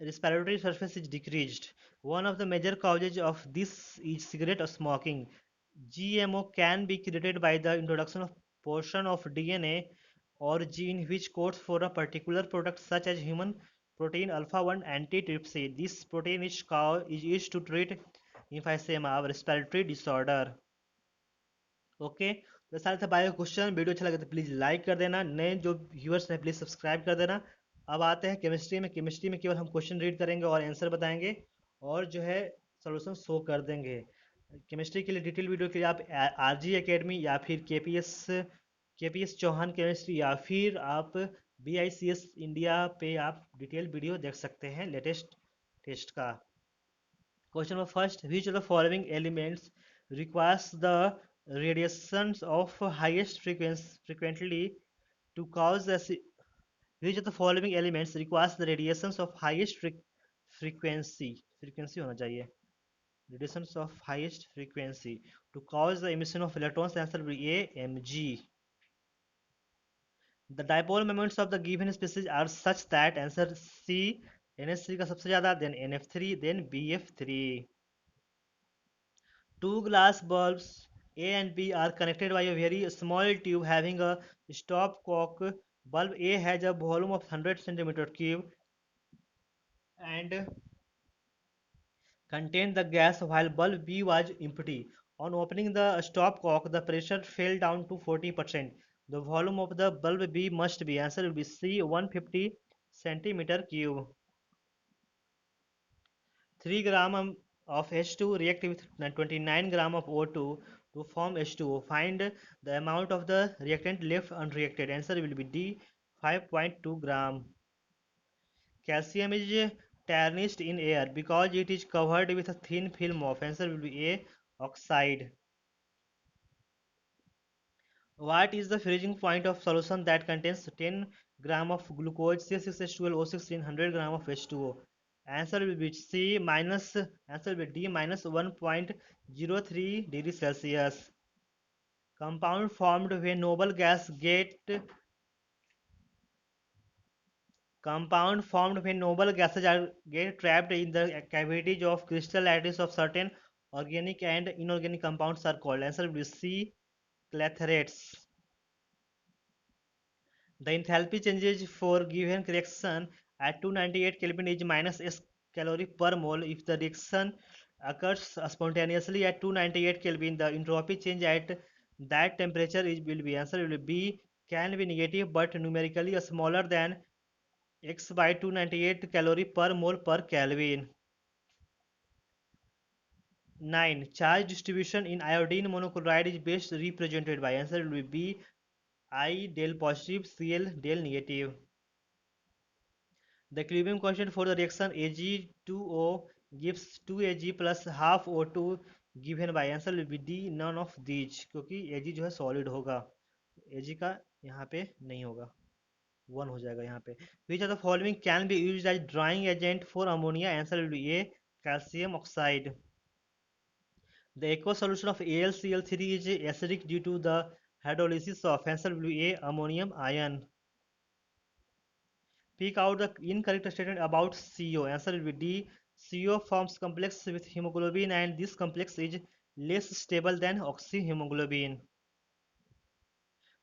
Speaker 1: respiratory surface is decreased. One of the major causes of this is cigarette smoking. GMO can be created by the introduction of portion of DNA or gene which codes for a particular product, such as human protein alpha 1 antitrypsin. This protein is used to treat emphysema, a respiratory disorder. Okay, तो सारे थे bio question. Video अच्छा लगे तो please like कर देना, नए जो व्यूअर्स हैं प्लीज़ सब्सक्राइब कर देना। अब आते हैं केमिस्ट्री में। केमिस्ट्री में केवल हम क्वेश्चन रीड करेंगे और आंसर बताएंगे और जो है सोल्यूशन शो कर देंगे। केमिस्ट्री के लिए डिटेल वीडियो के लिए आप आरजी एकेडमी या फिर केपीएस चौहान केमिस्ट्री या फिर आप बीआईसीएस इंडिया पे आप डिटेल वीडियो देख सकते हैं लेटेस्ट टेस्ट का। Question number first, which of the following elements requires the radiations of highest frequently to cause which of the following elements requires the radiations of highest frequency होना चाहिए, radiations of highest frequency to cause the emission of electrons? Answer will be A, Mg. The dipole moments of the given species are such that answer C, NH3 का सबसे ज़्यादा, then NF3, then BF3. Two glass bulbs A and B are connected by a very small tube having a stopcock. Bulb A has a volume of 100 centimeter cube and contained the gas, while bulb B was empty. On opening the stopcock, the pressure fell down to 40%. The volume of the bulb B must be, answer will be C, 150 centimeter cube. 3 gram of H2 react with 29 gram of O2 to form H2O. Find the amount of the reactant left unreacted. Answer will be D, 5.2 gram. Calcium is tarnished in air because it is covered with a thin film of. Answer will be A, oxide. What is the freezing point of solution that contains 10 gram of glucose, C6H12O6 in 100 gram of H2O? Answer will be C minus, answer will be D, minus 1.03 degrees Celsius. Compound formed when noble gas compound formed when noble gases are get trapped in the cavities of crystal lattice of certain organic and inorganic compounds are called. Answer will be C, clathrates. The enthalpy changes for given reaction at 298 Kelvin is minus S calorie per mole. If the reaction occurs spontaneously at 298 Kelvin, the entropy change at that temperature will be, answer will be, can be negative but numerically smaller than X by 298 calorie per mole per Kelvin. 9. Charge distribution in iodine monochloride is best represented by, answer will be B, I del positive, Cl del negative. The equilibrium constant for the reaction Ag2O gives 2Ag plus half O2 given by, answer will be D, none of these, क्योंकि Ag जो है solid होगा, Ag का यहाँ पे नहीं होगा, 1 हो जाएगा यहाँ पे. Which of the following can be used as drying agent for ammonia? Answer will be A, calcium oxide. The aqueous solution of AlCl3 is acidic due to the hydrolysis of, answer will be A, ammonium ion. Pick out the incorrect statement about CO. Answer will be D. CO forms complex with hemoglobin and this complex is less stable than oxyhemoglobin.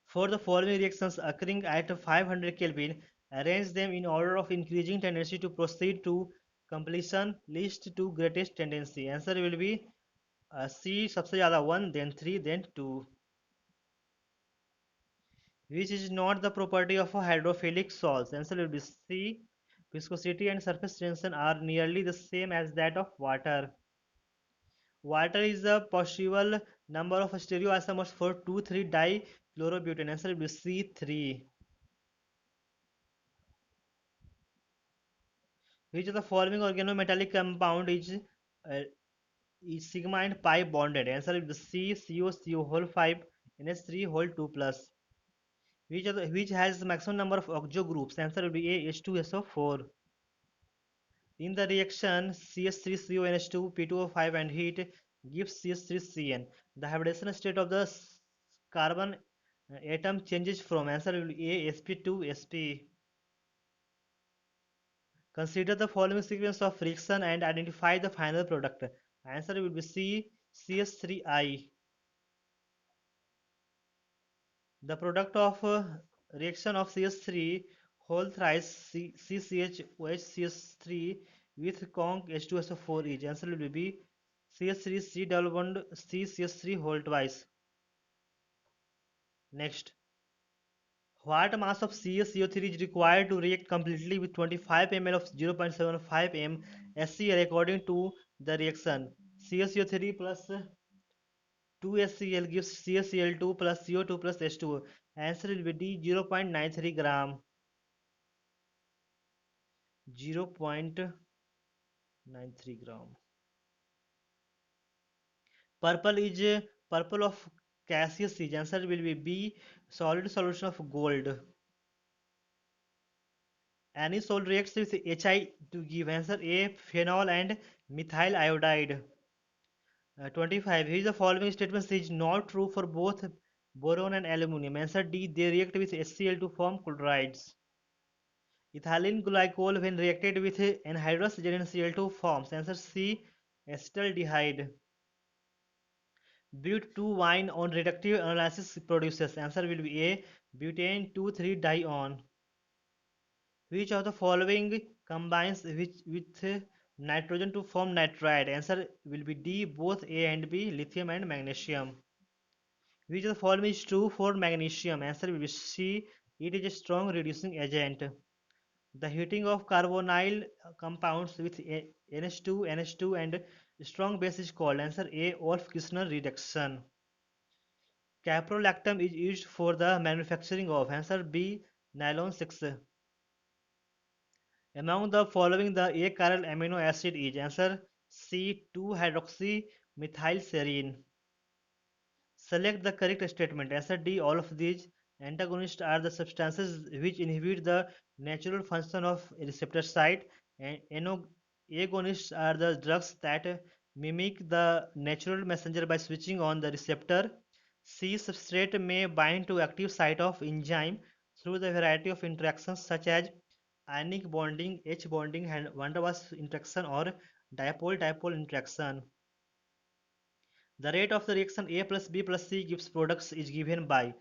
Speaker 1: For the following reactions occurring at 500 Kelvin, arrange them in order of increasing tendency to proceed to completion, least to greatest tendency. Answer will be C, सबसे ज़्यादा 1, then 3, then 2. Which is not the property of a hydrophilic salts? Answer will be C. Viscosity and surface tension are nearly the same as that of water. Water is the possible number of stereoisomers for 2,3-dichlorobutane. Answer will be C3. Which of the following organometallic compound is sigma and pi bonded? Answer will be C, CO whole 5, NH3 whole 2 plus. Which has the maximum number of oxo groups? Answer will be A, H2SO4. In the reaction CH3CONH2 P2O5 and heat gives CH3CN. The hybridization state of the carbon atom changes from, answer will be A, sp to sp. Consider the following sequence of reaction and identify the final product. Answer will be C, CH3I. The product of reaction of CH3 whole thrice CCHOH 3 with conc H2SO4 is, answer will be CH3 C double bond CCH3 whole twice. Next, what mass of CaCO3 is required to react completely with 25 ml of 0.75 m SCl according to the reaction? CaCO3 plus 2HCl gives CaCl2 plus CO2 plus H2O. Answer will be D, 0.93 gram. 0.93 gram. Purple is purple of gaseous is, answer will be B, solid solution of gold. Any salt reacts with Hi to give, answer A, phenol and methyl iodide. 25. Here is the following statement is not true for both boron and aluminum. Answer D, they react with HCl to form chlorides. Ethylene glycol when reacted with anhydrous NaCl2 forms, answer C, acetaldehyde. But2-wine on reductive analysis produces, answer will be A, butane 2,3-dione. Which of the following combines with nitrogen to form nitride? Answer will be D, both A and B, lithium and magnesium. Which of the following is true for magnesium? Answer will be C, it is a strong reducing agent. The heating of carbonyl compounds with NH2 and strong base is called, answer A, Wolff-Kishner reduction. Caprolactam is used for the manufacturing of, answer B, nylon 6. Among the following, the achiral amino acid is, answer C, 2-hydroxymethylserine. Select the correct statement. Answer D, all of these. Antagonists are the substances which inhibit the natural function of a receptor site, and agonists are the drugs that mimic the natural messenger by switching on the receptor. C, substrate may bind to active site of enzyme through the variety of interactions such as ionic bonding, H bonding, and van der Waals interaction or dipole-dipole interaction. The rate of the reaction A plus B plus C gives products is given by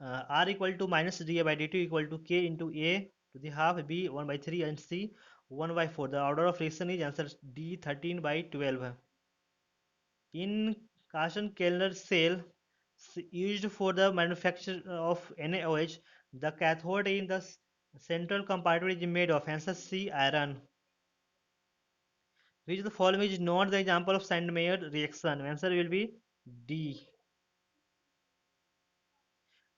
Speaker 1: R equal to minus dA by dt equal to K into A to the half, B 1 by 3 and C 1 by 4. The order of reaction is, answer D, 13 by 12. In Carson-Kellner cell used for the manufacture of NaOH, the cathode in the central compartment is made of, answer C, iron. Which of the following is not the example of Sandmeyer reaction? Answer will be D.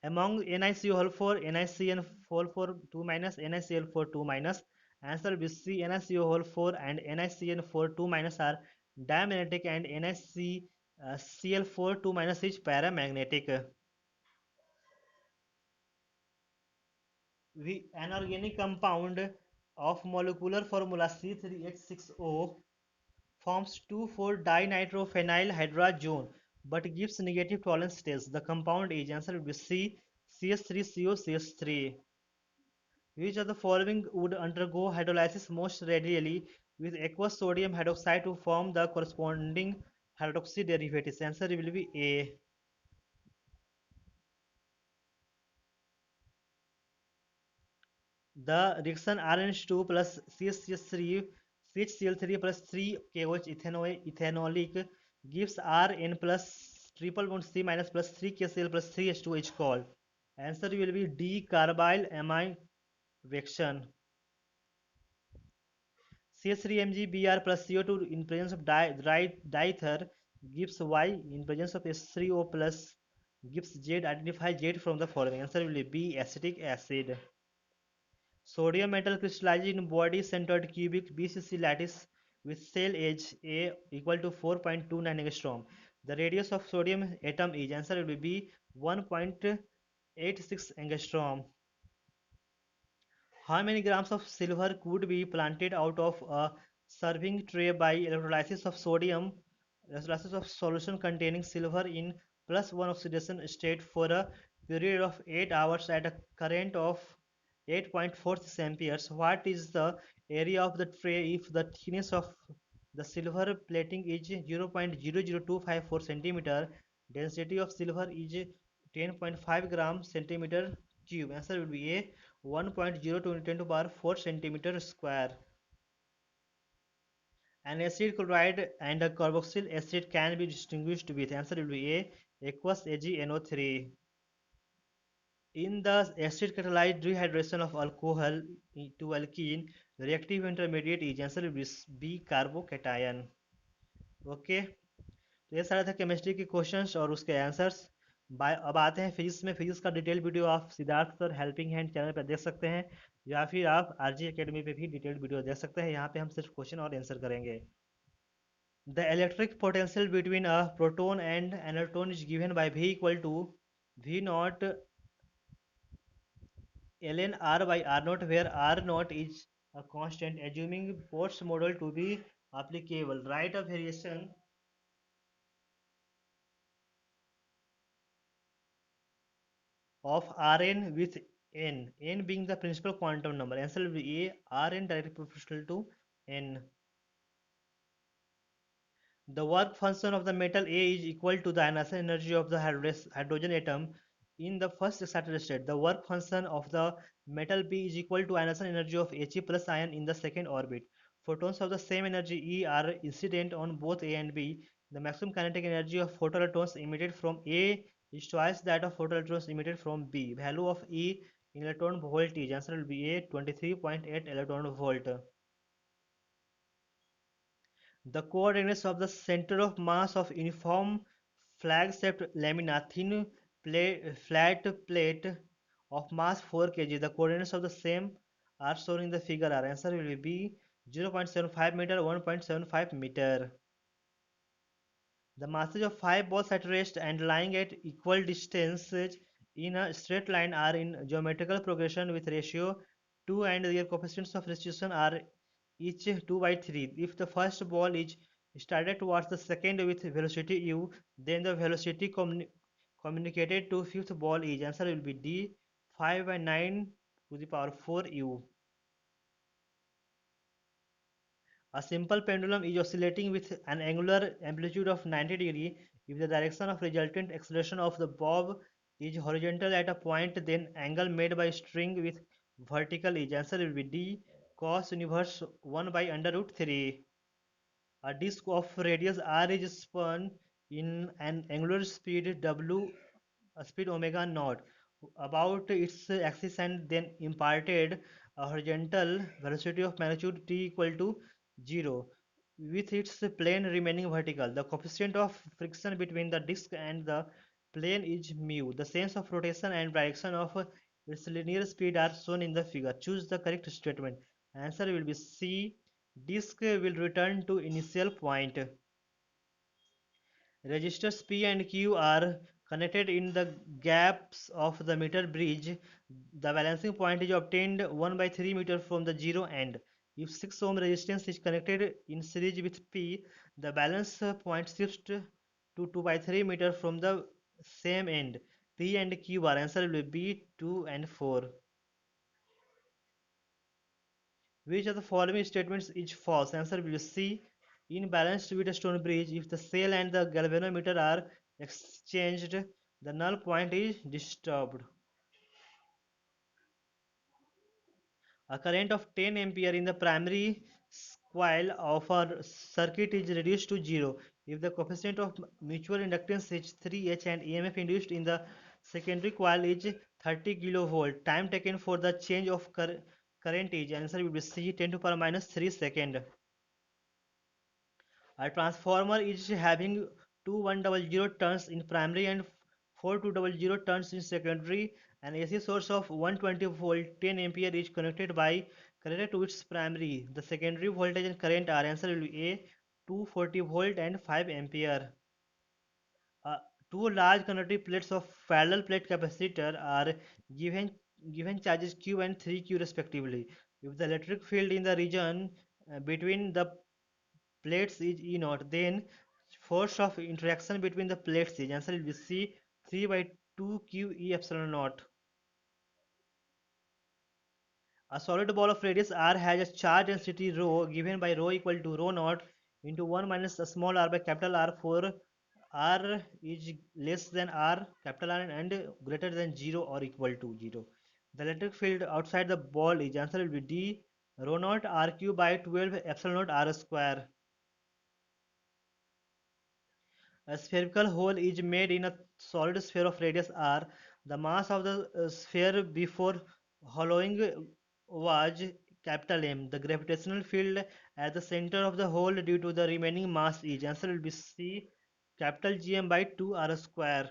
Speaker 1: Among NiCO4, NiCN4 2 minus, NiCl4 2 minus. Answer will be C. NiCO4 and NiCN4 2 minus are diamagnetic and NiCl4 2 minus is paramagnetic. An organic compound of molecular formula C3H6O forms 2,4-dinitrophenylhydrazone but gives negative tolerance test. The compound is answer will be C, CH3COCH3. Which of the following would undergo hydrolysis most readily with aqueous sodium hydroxide to form the corresponding hydroxy derivatives? Answer will be A. The reaction RNH2 plus CH3 CHCl3 plus 3KOH ethanolic gives Rn plus triple bond C minus plus 3KCl plus 3H2H called. Answer will be D. Carbyl amine reaction. CH3MgBr plus CO2 in presence of diether gives Y, in presence of H3O plus gives Z. Identify Z from the following. Answer will be B. Acetic acid. Sodium metal crystallizes in body-centered cubic BCC lattice with cell edge A equal to 4.29 angstrom. The radius of sodium atom is answer will be 1.86 angstrom. How many grams of silver could be planted out of a serving tray by electrolysis of solution containing silver in +1 oxidation state for a period of 8 hours at a current of 8.46 amperes? What is the area of the tray if the thickness of the silver plating is 0.00254 centimeter? Density of silver is 10.5 gram centimeter cube. Answer will be A. 1.02 bar 4 centimeter square. An acid chloride and a carboxyl acid can be distinguished with. Answer will be A. Aqueous AgNO3. In the acid catalyzed dehydration of alcohol to alkene, the reactive intermediate is answer will be B. Carbocation. Okay, तो ये सारा था chemistry के questions और उसके answers. अब आते हैं फिजिक्स में। फिजिक्स का डिटेल वीडियो आप Siddharth sir helping hand channel पर देख सकते हैं, या फिर आप आरजी एकेडमी पे भी डिटेल वीडियो देख सकते हैं। यहाँ पे हम सिर्फ क्वेश्चन और आंसर करेंगे। The electric potential between a proton and an electron is given by V equal to V naught ln R by R naught, where R naught is a constant. Assuming Potts model to be applicable, write a variation of Rn with n being the principal quantum number. Answer will be A. Rn directly proportional to n. The work function of the metal A is equal to the ionization energy of the hydrogen atom in the first excited state. The work function of the metal B is equal to ionization energy of He plus ion in the second orbit. Photons of the same energy E are incident on both A and B. The maximum kinetic energy of photoelectrons emitted from A is twice that of photoelectrons emitted from B. Value of E in electron volt is answer will be A. 23.8 electron volt. The coordinates of the center of mass of uniform flag-shaped lamina thin flat plate of mass 4 kg. The coordinates of the same are shown in the figure. Our answer will be 0.75 meter, 1.75 meter. The masses of 5 balls at rest and lying at equal distances in a straight line are in geometrical progression with ratio 2 and their coefficients of restitution are each 2 by 3. If the first ball is started towards the second with velocity u, then the velocity communicated to fifth ball is answer will be D, 5 by 9 to the power 4 u. A simple pendulum is oscillating with an angular amplitude of 90 degree. If the direction of resultant acceleration of the bob is horizontal at a point, then angle made by string with vertical is answer will be D, cos inverse 1 by under root 3. A disk of radius r is spun in an angular speed w, speed omega naught, about its axis and then imparted a horizontal velocity of magnitude t equal to 0. with its plane remaining vertical. The coefficient of friction between the disk and the plane is mu. The sense of rotation and direction of its linear speed are shown in the figure. Choose the correct statement. Answer will be C. Disk will return to initial point. Registers P and Q are connected in the gaps of the meter bridge. The balancing point is obtained 1 by 3 meter from the zero end. If 6 ohm resistance is connected in series with P, the balance point shifts to 2 by 3 meter from the same end. P and Q are answer will be 2 and 4. Which of the following statements is false? Answer will be C. In balanced Wheatstone bridge, if the cell and the galvanometer are exchanged, the null point is disturbed. A current of 10 ampere in the primary coil of a circuit is reduced to 0 if the coefficient of mutual inductance is 3H and EMF induced in the secondary coil is 30 kilovolt. Time taken for the change of current is answer will be C 10 to power minus 3 second. A transformer is having two 100 turns in primary and four 200 turns in secondary. An AC source of 120 volt 10 ampere is connected to its primary. The secondary voltage and current are answer will be A 240 volt and 5 ampere. Uh, Two large conductive plates of parallel plate capacitor are given given charges Q and 3Q respectively. If the electric field in the region between the plates is E naught, then force of interaction between the plates is answer will be C 3 by 2 Q E epsilon naught. A solid ball of radius r has a charge density rho given by rho equal to rho naught into 1 minus a small r by capital R for r is less than r capital R and greater than 0 or equal to 0. The electric field outside the ball is answer will be D rho naught rq by 12 epsilon naught r square. A spherical hole is made in a solid sphere of radius r. The mass of the sphere before hollowing was capital M. The gravitational field at the center of the hole due to the remaining mass is answer will be C capital Gm by 2 r square.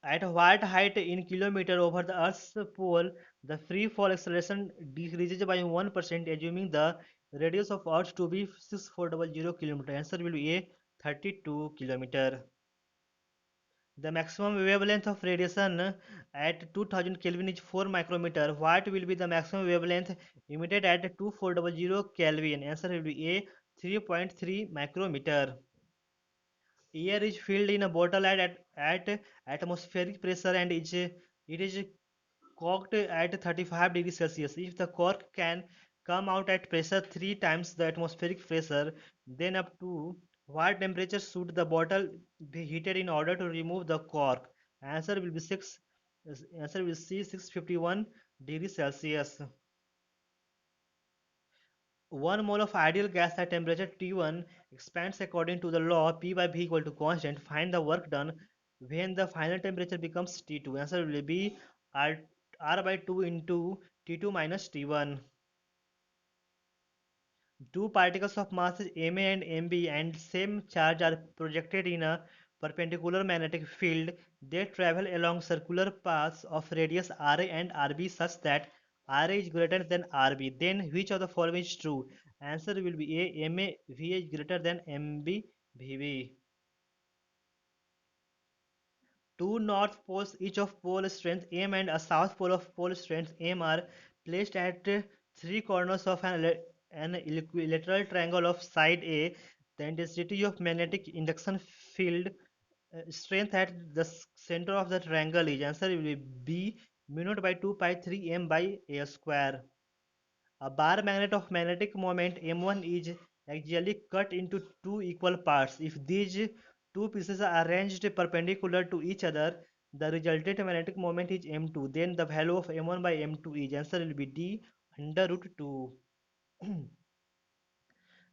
Speaker 1: At what height in kilometer over the Earth's pole, the free fall acceleration decreases by 1%, assuming the radius of Earth to be 6400 km. Answer will be A 32 km. The maximum wavelength of radiation at 2000 Kelvin is 4 micrometer. What will be the maximum wavelength emitted at 2400 Kelvin? Answer will be A 3.3 micrometer. Air is filled in a bottle at atmospheric pressure and it is corked at 35 degrees Celsius. If the cork can come out at pressure 3 times the atmospheric pressure, then up to what temperature should the bottle be heated in order to remove the cork? Answer will be 6. Answer will be C 651 degrees Celsius. 1 mole of ideal gas at temperature T1 expands according to the law P by V equal to constant. Find the work done when the final temperature becomes T2. Answer will be R by 2 into T2 minus T1. Two particles of masses Ma and Mb and same charge are projected in a perpendicular magnetic field. They travel along circular paths of radius Ra and Rb such that Ra is greater than Rb. Then which of the following is true? Answer will be A. Ma V is greater than Mb Vb. Two north poles each of pole strength M and a south pole of pole strength M are placed at three corners of an equilateral triangle of side A. The intensity of magnetic induction field strength at the center of the triangle is answer will be B mu naught by 2 pi 3 M by A square. A bar magnet of magnetic moment M1 is axially cut into two equal parts. If these two pieces are arranged perpendicular to each other, the resultant magnetic moment is M2. Then the value of M1 by M2 is answer will be D under root 2.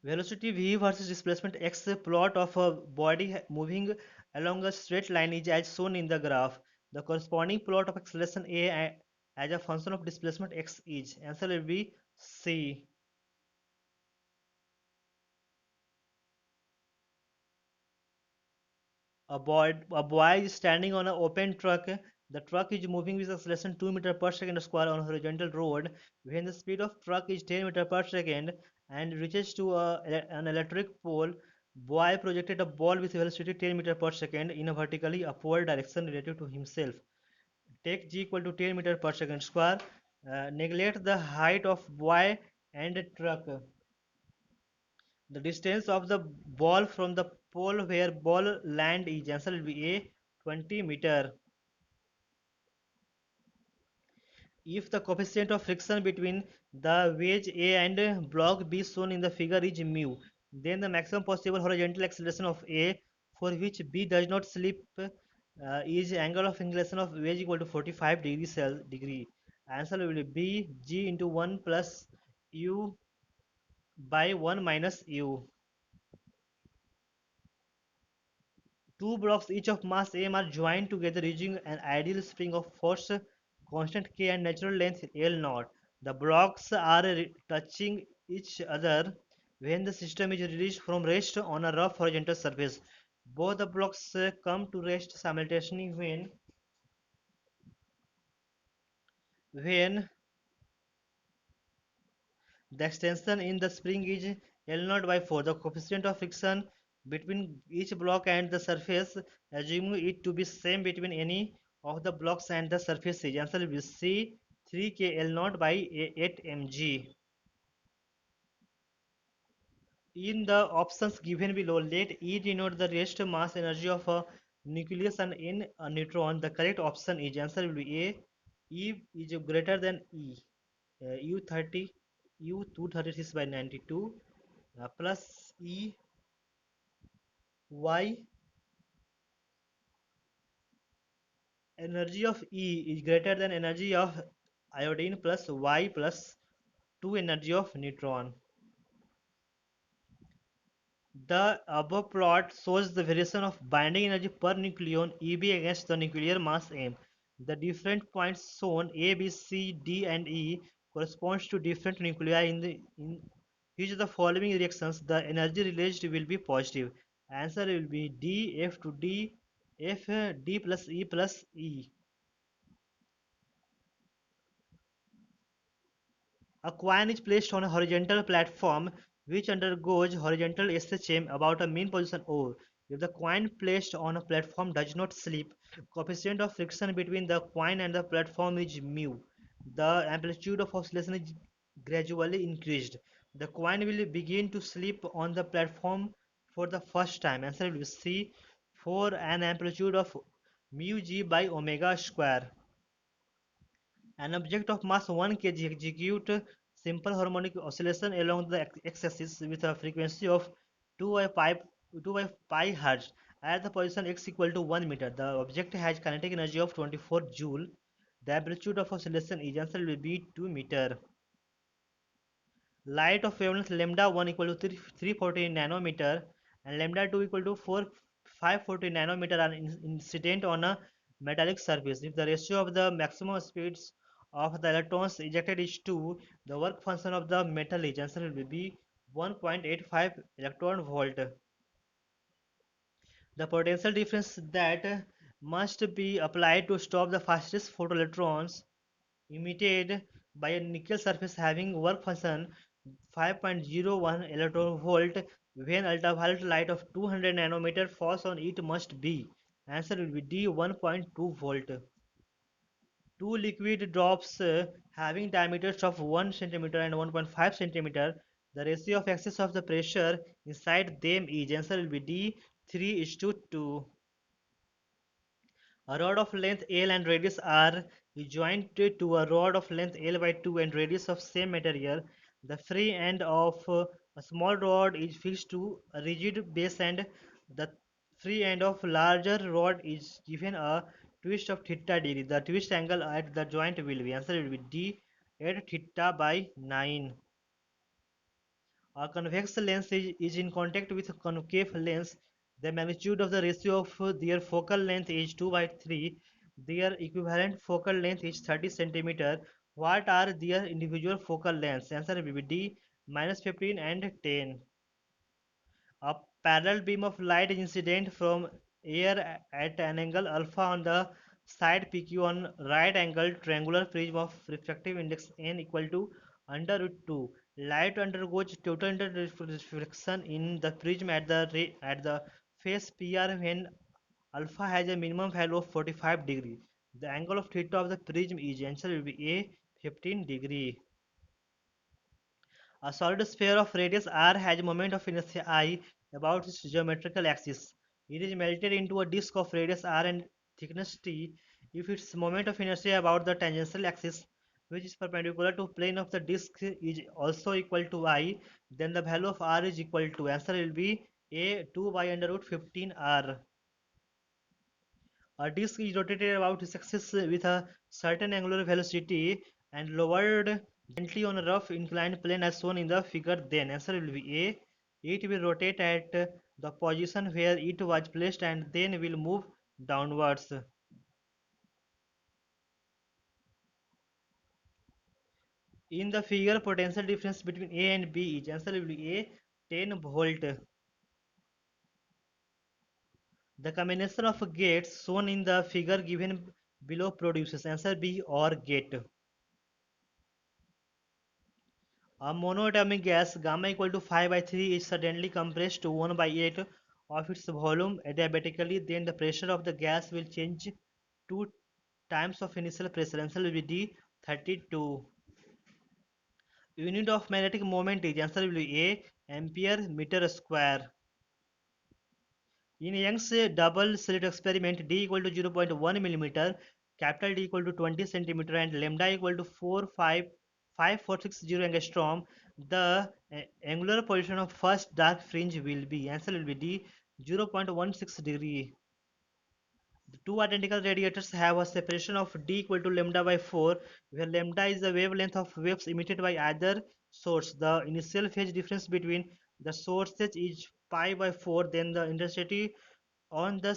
Speaker 1: Velocity v versus displacement x plot of a body moving along a straight line is as shown in the graph. The corresponding plot of acceleration a as a function of displacement x is answer will be C. A boy is standing on an open truck. The truck is moving with acceleration 2 meter per second square on a horizontal road. When the speed of truck is 10 meter per second and reaches to an electric pole, boy projected a ball with velocity 10 meter per second in a vertically upward direction relative to himself. Take g equal to 10 meter per second square. Neglect the height of boy and truck. The distance of the ball from the pole where ball land is answer will be a 20 meter. If the coefficient of friction between the wedge A and block B shown in the figure is mu, then the maximum possible horizontal acceleration of A for which B does not slip is angle of inclination of wedge equal to 45 degree. Answer will be B G into 1 plus U by 1 minus U. Two blocks each of mass m are joined together using an ideal spring of force constant k and natural length L naught. The blocks are touching each other when the system is released from rest on a rough horizontal surface. Both the blocks come to rest simultaneously when the extension in the spring is L0 by 4. The coefficient of friction between each block and the surface, assuming it to be same between any of the blocks and the surface is answer will be C 3K L0 by 8 mg. In the options given below, let E denote the rest mass energy of a nucleus and N a neutron. The correct option is answer will be A. E is greater than E. U30 U236 by 92 plus E Y energy of E is greater than energy of iodine plus Y plus 2 energy of neutron. The above plot shows the variation of binding energy per nucleon EB against the nuclear mass M. The different points shown A, B, C, D and E corresponds to different nuclei in which the following reactions the energy released will be positive. Answer will be D, F to D, F, D plus E plus E. A coin is placed on a horizontal platform which undergoes horizontal SHM about a mean position O. If the coin placed on a platform does not slip, coefficient of friction between the coin and the platform is mu. The amplitude of oscillation is gradually increased. The coin will begin to slip on the platform for the first time. Answer will be C for an amplitude of mu g by omega square. An object of mass 1 kg execute simple harmonic oscillation along the x-axis with a frequency of 2 by pi hertz at the position x equal to 1 meter. The object has kinetic energy of 24 joule. The amplitude of oscillation is answer will be 2 meter. Light of wavelength lambda 1 equal to 340 nanometer and lambda 2 equal to 540 nanometer are incident on a metallic surface. If the ratio of the maximum speeds of the electrons ejected is 2, the work function of the metal is answer will be 1.85 electron volt. The potential difference that must be applied to stop the fastest photoelectrons emitted by a nickel surface having work function 5.01 electron volt when ultraviolet light of 200 nanometer falls on it must be answer will be D 1.2 volt. Two liquid drops having diameters of 1 centimeter and 1.5 centimeter, the ratio of excess of the pressure inside them is answer will be D 3:2. A rod of length L and radius R is joined to a rod of length L by 2 and radius of same material. The free end of a small rod is fixed to a rigid base and the free end of larger rod is given a twist of theta degree. The twist angle at the joint will be answer will be D 8 theta by 9. A convex lens is in contact with a concave lens. The magnitude of the ratio of their focal length is 2 by 3. Their equivalent focal length is 30 centimeter. What are their individual focal lengths? Answer will be D minus 15 and 10. A parallel beam of light is incident from air at an angle alpha on the side PQ on right angle triangular prism of refractive index n equal to under root 2. Light undergoes total reflection in the prism at the face PR when alpha has a minimum value of 45 degree. The angle of theta of the prism is, answer will be A, 15 degree. A solid sphere of radius r has a moment of inertia I about its geometrical axis. It is melted into a disk of radius r and thickness t if its moment of inertia about the tangential axis, which is perpendicular to plane of the disk, is also equal to I, then the value of r is equal to, answer will be A, 2 by under root 15 r. A disk is rotated about its axis with a certain angular velocity and lowered gently on a rough inclined plane as shown in the figure. Then answer will be A. It will rotate at the position where it was placed and then will move downwards. In the figure, potential difference between A and B is, answer will be A, 10 volt. The combination of gates shown in the figure given below produces, answer B, OR gate. A monoatomic gas gamma equal to 5 by 3 is suddenly compressed to 1 by 8 of its volume adiabatically. Then the pressure of the gas will change 2 times of initial pressure. Answer will be D, 32. Unit of magnetic moment is, answer will be A, ampere meter square. In Young's double slit experiment, D equal to 0.1 millimeter, capital D equal to 20 centimeter, and lambda equal to 45460 angstrom, the angular position of first dark fringe will be, answer will be D, 0.16 degree. The two identical radiators have a separation of d equal to lambda by 4, where lambda is the wavelength of waves emitted by either source. The initial phase difference between the sources is pi by 4, then the intensity on the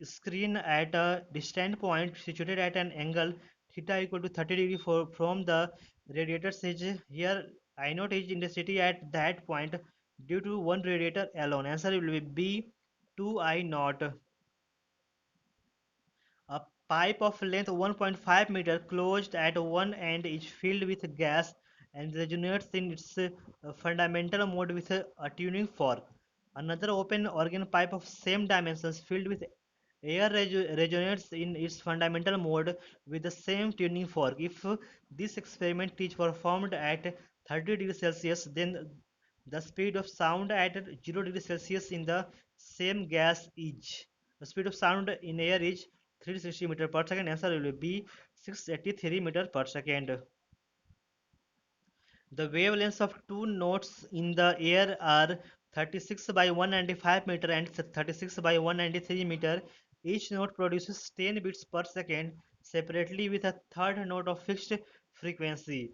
Speaker 1: screen at a distant point situated at an angle theta equal to 30 degree from the radiator's edge. Here I note is intensity at that point due to one radiator alone. Answer will be B, 2I naught. A pipe of length 1.5 meter closed at one end is filled with gas and resonates in its fundamental mode with a tuning fork. Another open organ pipe of same dimensions filled with air resonates in its fundamental mode with the same tuning fork. If this experiment is performed at 30 degrees Celsius, then the speed of sound at 0 degrees Celsius in the same gas is, the speed of sound in air is 360 meter per second. Answer will be 683 meter per second. The wavelengths of two notes in the air are 36 by 195 meter and 36 by 193 meter. Each note produces 10 beats per second separately with a third note of fixed frequency.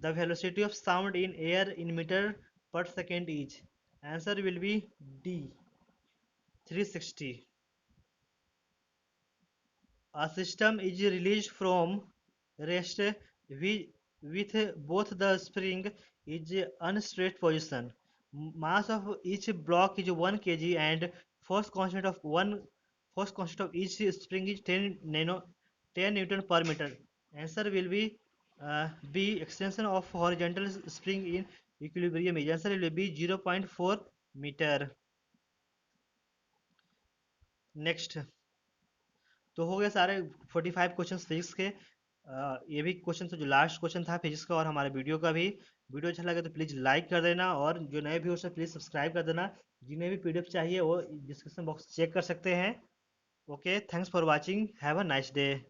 Speaker 1: The velocity of sound in air in meter per second is, answer will be D, 360. A system is released from rest with both the spring is unstraight position. Mass of each block is 1 kg and force constant of each spring is 10 Newton per meter. Answer will be B, extension of horizontal spring in equilibrium is, answer will be 0.4 meter. Next, तो हो गया सारे 45 question physics के। ये भी question था जो last question था फिजिक्स का और हमारे वीडियो का भी। वीडियो अच्छा लगे तो प्लीज़ लाइक कर देना और जो नए व्यूअर्स हैं प्लीज़ सब्सक्राइब कर देना। जिन्हें भी पीडीएफ चाहिए वो डिस्क्रिप्शन बॉक्स चेक कर सकते हैं। Okay, thanks for watching, have a nice day.